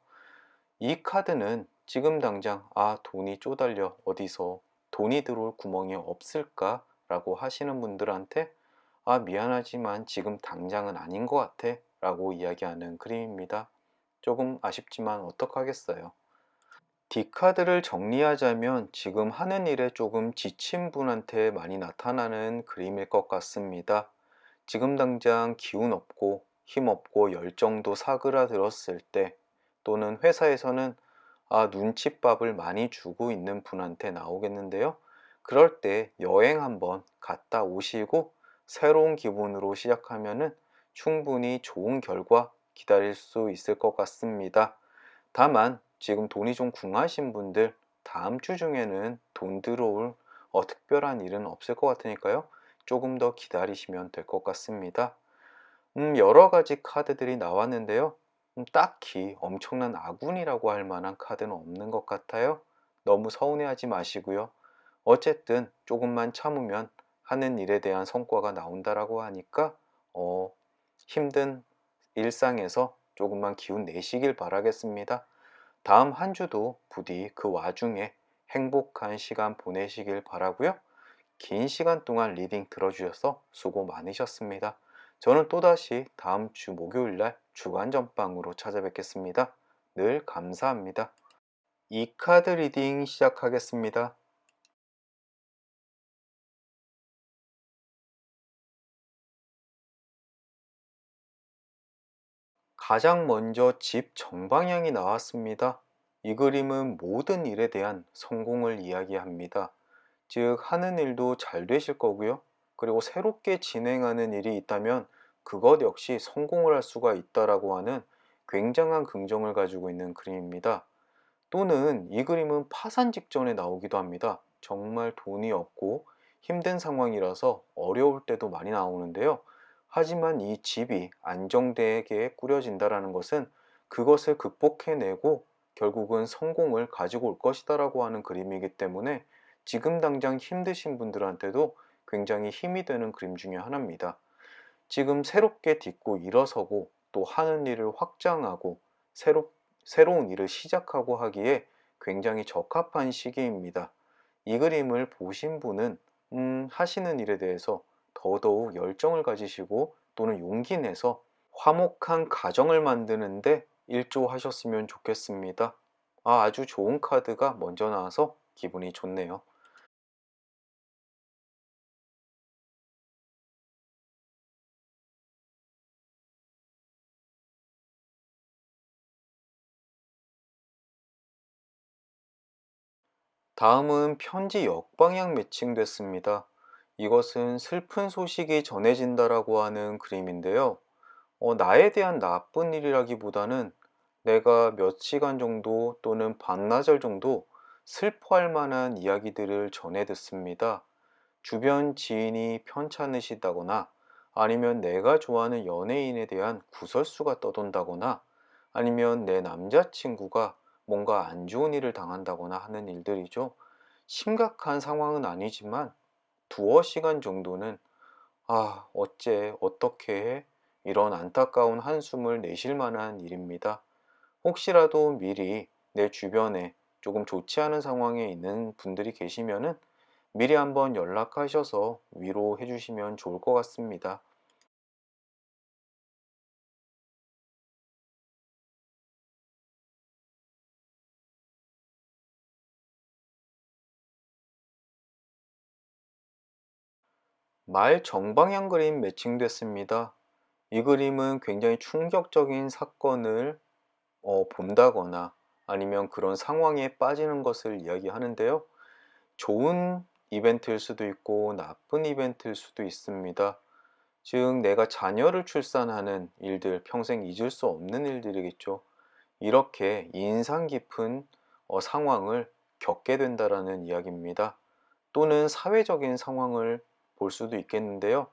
이 카드는 지금 당장 돈이 쪼달려 어디서 돈이 들어올 구멍이 없을까? 라고 하시는 분들한테 미안하지만 지금 당장은 아닌 것 같아 라고 이야기하는 그림입니다. 조금 아쉽지만 어떡하겠어요. D카드를 정리하자면 지금 하는 일에 조금 지친 분한테 많이 나타나는 그림일 것 같습니다. 지금 당장 기운 없고 힘 없고 열정도 사그라들었을 때 또는 회사에서는 눈칫밥을 많이 주고 있는 분한테 나오겠는데요. 그럴 때 여행 한번 갔다 오시고 새로운 기분으로 시작하면은 충분히 좋은 결과 기다릴 수 있을 것 같습니다. 다만 지금 돈이 좀 궁하신 분들 다음 주 중에는 돈 들어올 특별한 일은 없을 것 같으니까요. 조금 더 기다리시면 될 것 같습니다. 여러 가지 카드들이 나왔는데요. 딱히 엄청난 아군이라고 할 만한 카드는 없는 것 같아요. 너무 서운해하지 마시고요. 어쨌든 조금만 참으면 하는 일에 대한 성과가 나온다라고 하니까 힘든 일상에서 조금만 기운 내시길 바라겠습니다. 다음 한 주도 부디 그 와중에 행복한 시간 보내시길 바라고요. 긴 시간 동안 리딩 들어주셔서 수고 많으셨습니다. 저는 또다시 다음 주 목요일날 주간 전방으로 찾아뵙겠습니다. 늘 감사합니다. 이 카드 리딩 시작하겠습니다. 가장 먼저 집 정방향이 나왔습니다. 이 그림은 모든 일에 대한 성공을 이야기합니다. 즉 하는 일도 잘 되실 거고요. 그리고 새롭게 진행하는 일이 있다면 그것 역시 성공을 할 수가 있다라고 하는 굉장한 긍정을 가지고 있는 그림입니다. 또는 이 그림은 파산 직전에 나오기도 합니다. 정말 돈이 없고 힘든 상황이라서 어려울 때도 많이 나오는데요. 하지만 이 집이 안정되게 꾸려진다는 것은 그것을 극복해내고 결국은 성공을 가지고 올 것이다라고 하는 그림이기 때문에 지금 당장 힘드신 분들한테도 굉장히 힘이 되는 그림 중에 하나입니다. 지금 새롭게 딛고 일어서고 또 하는 일을 확장하고 새로운 일을 시작하고 하기에 굉장히 적합한 시기입니다. 이 그림을 보신 분은 하시는 일에 대해서 더더욱 열정을 가지시고 또는 용기 내서 화목한 가정을 만드는데 일조하셨으면 좋겠습니다. 아주 좋은 카드가 먼저 나와서 기분이 좋네요. 다음은 편지 역방향 매칭됐습니다. 이것은 슬픈 소식이 전해진다라고 하는 그림인데요. 나에 대한 나쁜 일이라기보다는 내가 몇 시간 정도 또는 반나절 정도 슬퍼할 만한 이야기들을 전해 듣습니다. 주변 지인이 편찮으시다거나 아니면 내가 좋아하는 연예인에 대한 구설수가 떠돈다거나 아니면 내 남자친구가 뭔가 안 좋은 일을 당한다거나 하는 일들이죠. 심각한 상황은 아니지만 두어 시간 정도는 어째, 어떻게 해? 이런 안타까운 한숨을 내쉴 만한 일입니다. 혹시라도 미리 내 주변에 조금 좋지 않은 상황에 있는 분들이 계시면은 미리 한번 연락하셔서 위로해 주시면 좋을 것 같습니다. 말 정방향 그림 매칭됐습니다. 이 그림은 굉장히 충격적인 사건을 본다거나 아니면 그런 상황에 빠지는 것을 이야기하는데요. 좋은 이벤트일 수도 있고 나쁜 이벤트일 수도 있습니다. 즉, 내가 자녀를 출산하는 일들, 평생 잊을 수 없는 일들이겠죠. 이렇게 인상 깊은 상황을 겪게 된다라는 이야기입니다. 또는 사회적인 상황을 볼 수도 있겠는데요.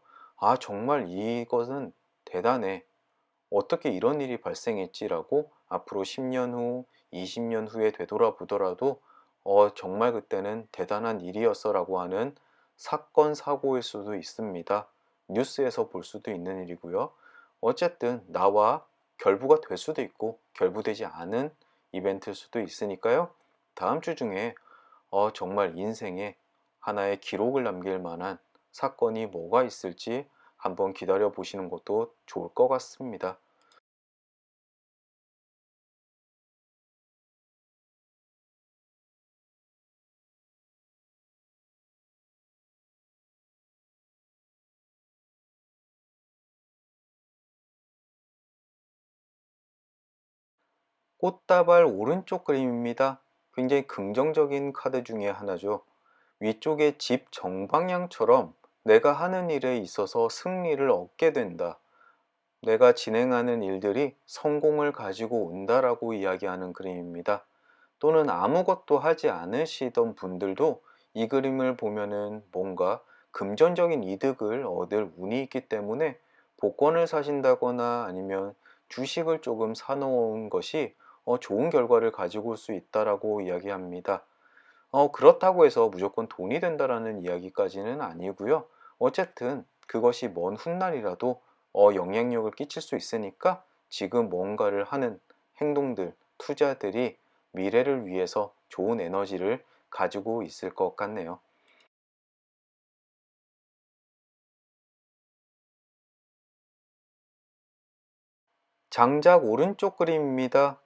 정말 이것은 대단해. 어떻게 이런 일이 발생했지라고 앞으로 10년 후, 20년 후에 되돌아보더라도 정말 그때는 대단한 일이었어라고 하는 사건, 사고일 수도 있습니다. 뉴스에서 볼 수도 있는 일이고요. 어쨌든 나와 결부가 될 수도 있고 결부되지 않은 이벤트일 수도 있으니까요. 다음 주 중에 정말 인생에 하나의 기록을 남길 만한 사건이 뭐가 있을지 한번 기다려 보시는 것도 좋을 것 같습니다. 꽃다발 오른쪽 그림입니다. 굉장히 긍정적인 카드 중에 하나죠. 위쪽의 집 정방향처럼 내가 하는 일에 있어서 승리를 얻게 된다. 내가 진행하는 일들이 성공을 가지고 온다라고 이야기하는 그림입니다. 또는 아무것도 하지 않으시던 분들도 이 그림을 보면은 뭔가 금전적인 이득을 얻을 운이 있기 때문에 복권을 사신다거나 아니면 주식을 조금 사놓은 것이 좋은 결과를 가지고 올 수 있다라고 이야기합니다. 그렇다고 해서 무조건 돈이 된다라는 이야기까지는 아니고요. 어쨌든 그것이 먼 훗날이라도 영향력을 끼칠 수 있으니까 지금 뭔가를 하는 행동들, 투자들이 미래를 위해서 좋은 에너지를 가지고 있을 것 같네요. 장작 오른쪽 그림입니다.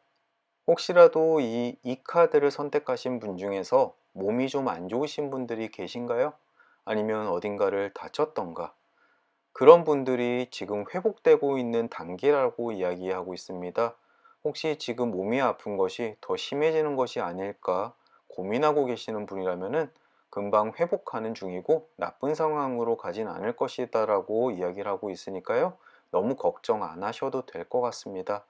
혹시라도 이 카드를 선택하신 분 중에서 몸이 좀 안 좋으신 분들이 계신가요? 아니면 어딘가를 다쳤던가? 그런 분들이 지금 회복되고 있는 단계라고 이야기하고 있습니다. 혹시 지금 몸이 아픈 것이 더 심해지는 것이 아닐까 고민하고 계시는 분이라면은 금방 회복하는 중이고 나쁜 상황으로 가진 않을 것이다라고 이야기를 하고 있으니까요. 너무 걱정 안 하셔도 될 것 같습니다.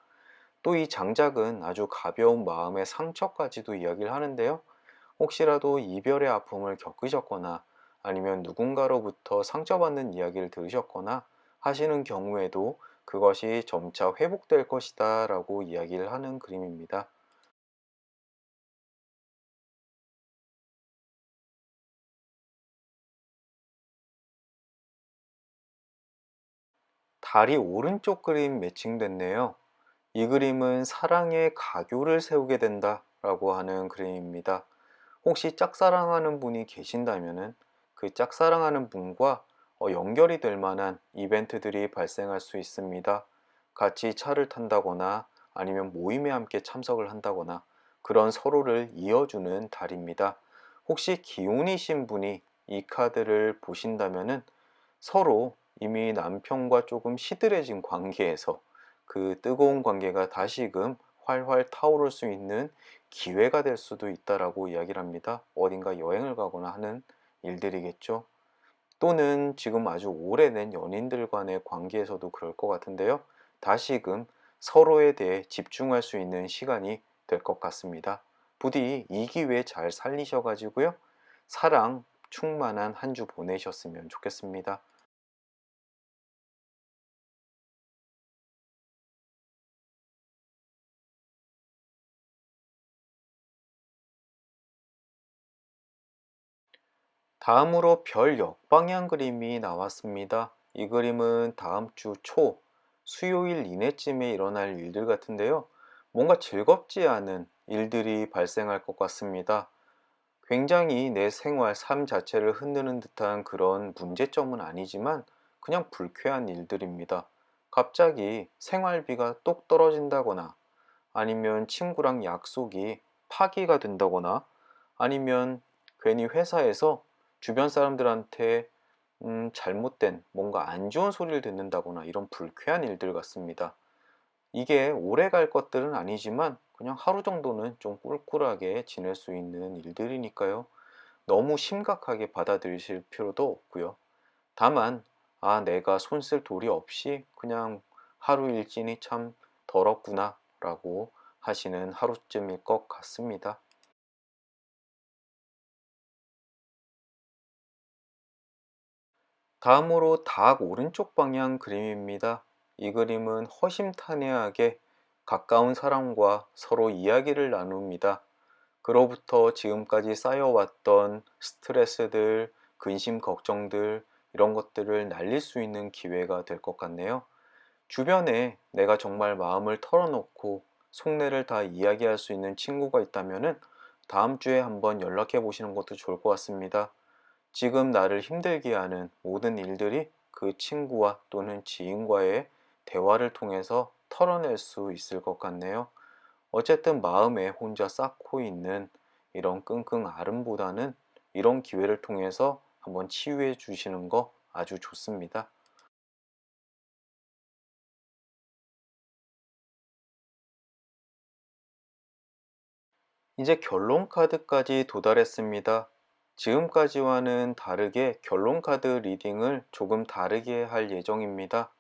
또 이 장작은 아주 가벼운 마음의 상처까지도 이야기를 하는데요. 혹시라도 이별의 아픔을 겪으셨거나 아니면 누군가로부터 상처받는 이야기를 들으셨거나 하시는 경우에도 그것이 점차 회복될 것이다 라고 이야기를 하는 그림입니다. 달이 오른쪽 그림 매칭됐네요. 이 그림은 사랑의 가교를 세우게 된다 라고 하는 그림입니다. 혹시 짝사랑하는 분이 계신다면은 그 짝사랑하는 분과 연결이 될 만한 이벤트들이 발생할 수 있습니다. 같이 차를 탄다거나 아니면 모임에 함께 참석을 한다거나 그런 서로를 이어주는 달입니다. 혹시 기혼이신 분이 이 카드를 보신다면은 서로 이미 남편과 조금 시들해진 관계에서 그 뜨거운 관계가 다시금 활활 타오를 수 있는 기회가 될 수도 있다라고 이야기를 합니다. 어딘가 여행을 가거나 하는 일들이겠죠. 또는 지금 아주 오래된 연인들 간의 관계에서도 그럴 것 같은데요. 다시금 서로에 대해 집중할 수 있는 시간이 될 것 같습니다. 부디 이 기회 잘 살리셔가지고요. 사랑 충만한 한 주 보내셨으면 좋겠습니다. 다음으로 별 역방향 그림이 나왔습니다. 이 그림은 다음 주 초, 수요일 이내쯤에 일어날 일들 같은데요. 뭔가 즐겁지 않은 일들이 발생할 것 같습니다. 굉장히 내 생활, 삶 자체를 흔드는 듯한 그런 문제점은 아니지만 그냥 불쾌한 일들입니다. 갑자기 생활비가 똑 떨어진다거나 아니면 친구랑 약속이 파기가 된다거나 아니면 괜히 회사에서 주변 사람들한테 잘못된 뭔가 안 좋은 소리를 듣는다거나 이런 불쾌한 일들 같습니다. 이게 오래 갈 것들은 아니지만 그냥 하루 정도는 좀 꿀꿀하게 지낼 수 있는 일들이니까요. 너무 심각하게 받아들이실 필요도 없고요. 다만 내가 손 쓸 도리 없이 그냥 하루 일진이 참 더럽구나 라고 하시는 하루쯤일 것 같습니다. 다음으로 닭 오른쪽 방향 그림입니다. 이 그림은 허심탄회하게 가까운 사람과 서로 이야기를 나눕니다. 그로부터 지금까지 쌓여왔던 스트레스들, 근심, 걱정들, 이런 것들을 날릴 수 있는 기회가 될 것 같네요. 주변에 내가 정말 마음을 털어놓고 속내를 다 이야기할 수 있는 친구가 있다면은 다음 주에 한번 연락해 보시는 것도 좋을 것 같습니다. 지금 나를 힘들게 하는 모든 일들이 그 친구와 또는 지인과의 대화를 통해서 털어낼 수 있을 것 같네요. 어쨌든 마음에 혼자 쌓고 있는 이런 끙끙 앓음보다는 이런 기회를 통해서 한번 치유해 주시는 거 아주 좋습니다. 이제 결론 카드까지 도달했습니다. 지금까지와는 다르게 결론 카드 리딩을 조금 다르게 할 예정입니다.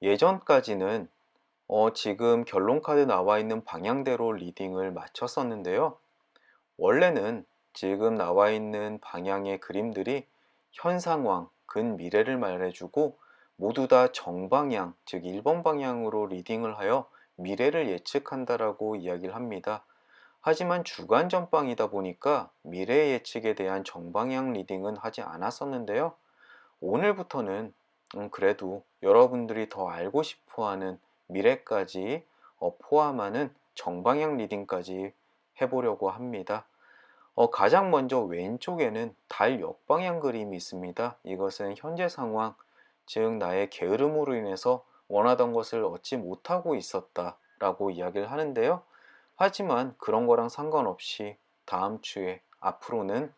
예전까지는 지금 결론 카드 나와 있는 방향대로 리딩을 마쳤었는데요. 원래는 지금 나와 있는 방향의 그림들이 현 상황, 근미래를 말해주고 모두 다 정방향, 즉 1번 방향으로 리딩을 하여 미래를 예측한다라고 이야기를 합니다. 하지만 주간 전방이다 보니까 미래 예측에 대한 정방향 리딩은 하지 않았었는데요. 오늘부터는 그래도 여러분들이 더 알고 싶어하는 미래까지 포함하는 정방향 리딩까지 해보려고 합니다. 가장 먼저 왼쪽에는 달 역방향 그림이 있습니다. 이것은 현재 상황, 즉 나의 게으름으로 인해서 원하던 것을 얻지 못하고 있었다 라고 이야기를 하는데요. 하지만 그런 거랑 상관없이 다음 주에 앞으로는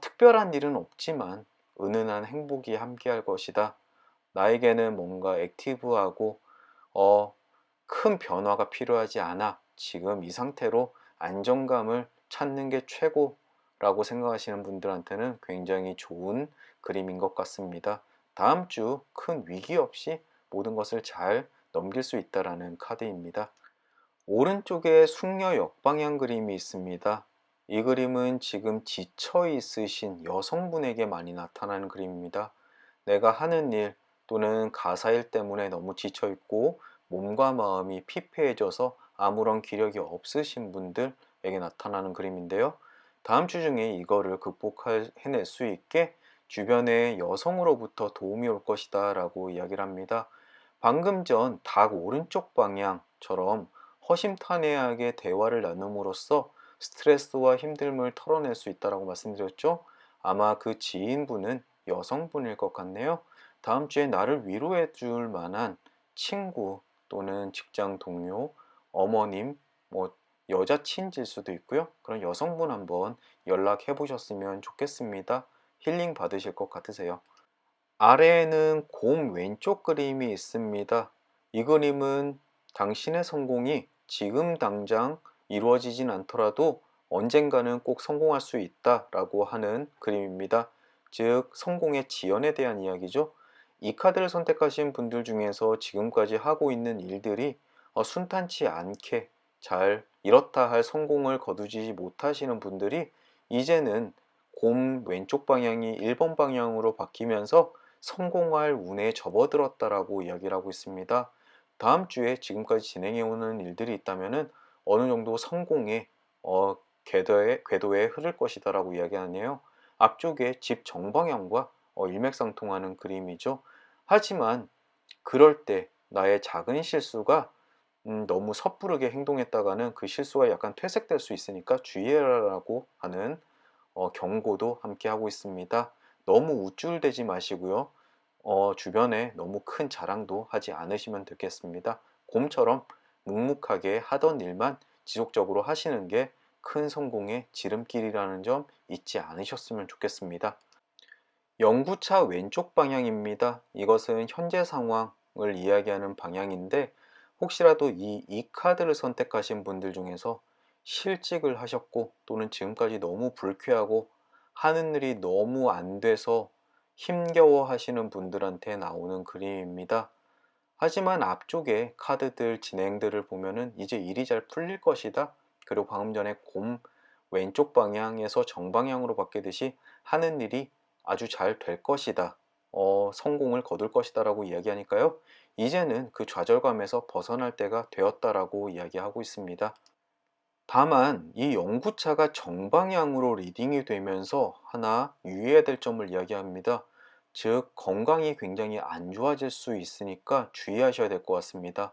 특별한 일은 없지만 은은한 행복이 함께할 것이다. 나에게는 뭔가 액티브하고 어, 큰 변화가 필요하지 않아. 지금 이 상태로 안정감을 찾는 게 최고라고 생각하시는 분들한테는 굉장히 좋은 그림인 것 같습니다. 다음 주 큰 위기 없이 모든 것을 잘 넘길 수 있다라는 카드입니다. 오른쪽에 숙녀 역방향 그림이 있습니다. 이 그림은 지금 지쳐 있으신 여성분에게 많이 나타나는 그림입니다. 내가 하는 일 또는 가사 일 때문에 너무 지쳐 있고 몸과 마음이 피폐해져서 아무런 기력이 없으신 분들에게 나타나는 그림인데요. 다음 주 중에 이거를 해낼 수 있게 주변의 여성으로부터 도움이 올 것이다 라고 이야기를 합니다. 방금 전 닭 오른쪽 방향처럼 허심탄회하게 대화를 나눔으로써 스트레스와 힘듦을 털어낼 수 있다고 말씀드렸죠. 아마 그 지인분은 여성분일 것 같네요. 다음 주에 나를 위로해 줄 만한 친구 또는 직장 동료, 어머님, 뭐 여자친지일 수도 있고요. 그런 여성분 한번 연락해 보셨으면 좋겠습니다. 힐링 받으실 것 같으세요. 아래에는 곰 왼쪽 그림이 있습니다. 이 그림은 당신의 성공이 지금 당장 이루어지진 않더라도 언젠가는 꼭 성공할 수 있다라고 하는 그림입니다. 즉, 성공의 지연에 대한 이야기죠. 이 카드를 선택하신 분들 중에서 지금까지 하고 있는 일들이 순탄치 않게 잘 이렇다 할 성공을 거두지 못하시는 분들이 이제는 곰 왼쪽 방향이 1번 방향으로 바뀌면서 성공할 운에 접어들었다라고 이야기를 하고 있습니다. 다음 주에 지금까지 진행해오는 일들이 있다면은 어느 정도 성공의 궤도에 흐를 것이다라고 이야기하네요. 앞쪽에 집 정방향과 일맥상통하는 그림이죠. 하지만 그럴 때 나의 작은 실수가 너무 섣부르게 행동했다가는 그 실수가 약간 퇴색될 수 있으니까 주의해라라고 하는 경고도 함께 하고 있습니다. 너무 우쭐대지 마시고요. 주변에 너무 큰 자랑도 하지 않으시면 되겠습니다. 곰처럼 묵묵하게 하던 일만 지속적으로 하시는 게 큰 성공의 지름길이라는 점 잊지 않으셨으면 좋겠습니다. 영구차 왼쪽 방향입니다. 이것은 현재 상황을 이야기하는 방향인데 혹시라도 이 카드를 선택하신 분들 중에서 실직을 하셨고 또는 지금까지 너무 불쾌하고 하는 일이 너무 안 돼서 힘겨워 하시는 분들한테 나오는 그림입니다. 하지만 앞쪽에 카드들 진행들을 보면은 이제 일이 잘 풀릴 것이다. 그리고 방금 전에 곰 왼쪽 방향에서 정방향으로 바뀌듯이 하는 일이 아주 잘 될 것이다. 성공을 거둘 것이다 라고 이야기하니까요. 이제는 그 좌절감에서 벗어날 때가 되었다라고 이야기하고 있습니다. 다만 이 연구차가 정방향으로 리딩이 되면서 하나 유의해야 될 점을 이야기합니다. 즉 건강이 굉장히 안 좋아질 수 있으니까 주의하셔야 될 것 같습니다.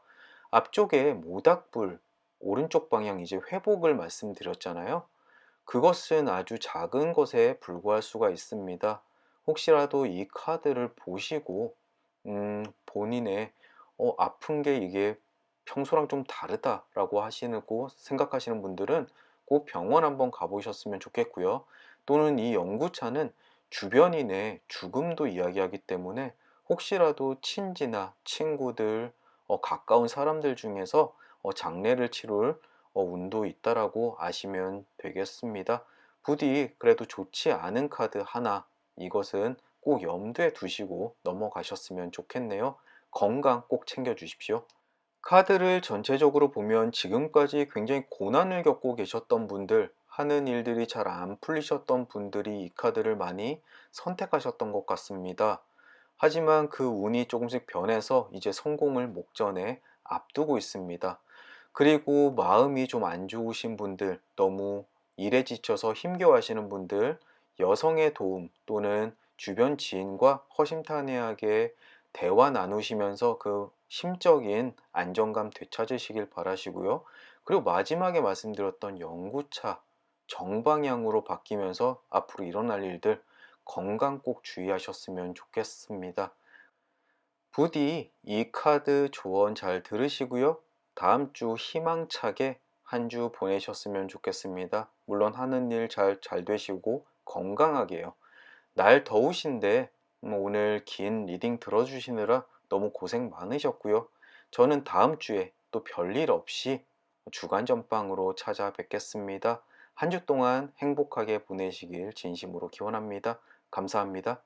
앞쪽에 모닥불 오른쪽 방향 이제 회복을 말씀드렸잖아요. 그것은 아주 작은 것에 불과할 수가 있습니다. 혹시라도 이 카드를 보시고 본인의 아픈 게 이게 평소랑 좀 다르다라고 하시고 생각하시는 분들은 꼭 병원 한번 가보셨으면 좋겠고요. 또는 이 연구차는 주변인의 죽음도 이야기하기 때문에 혹시라도 친지나 친구들, 가까운 사람들 중에서 장례를 치룰 운도 있다라고 아시면 되겠습니다. 부디 그래도 좋지 않은 카드 하나, 이것은 꼭 염두에 두시고 넘어가셨으면 좋겠네요. 건강 꼭 챙겨 주십시오. 카드를 전체적으로 보면 지금까지 굉장히 고난을 겪고 계셨던 분들, 하는 일들이 잘 안 풀리셨던 분들이 이 카드를 많이 선택하셨던 것 같습니다. 하지만 그 운이 조금씩 변해서 이제 성공을 목전에 앞두고 있습니다. 그리고 마음이 좀 안 좋으신 분들, 너무 일에 지쳐서 힘겨워하시는 분들, 여성의 도움 또는 주변 지인과 허심탄회하게 대화 나누시면서 그 심적인 안정감 되찾으시길 바라시고요. 그리고 마지막에 말씀드렸던 연구차 정방향으로 바뀌면서 앞으로 일어날 일들 건강 꼭 주의하셨으면 좋겠습니다. 부디 이 카드 조언 잘 들으시고요. 다음 주 희망차게 한 주 보내셨으면 좋겠습니다. 물론 하는 일 잘 되시고 건강하게요. 날 더우신데 오늘 긴 리딩 들어주시느라 너무 고생 많으셨고요. 저는 다음 주에 또 별일 없이 주간 전방으로 찾아뵙겠습니다. 한 주 동안 행복하게 보내시길 진심으로 기원합니다. 감사합니다.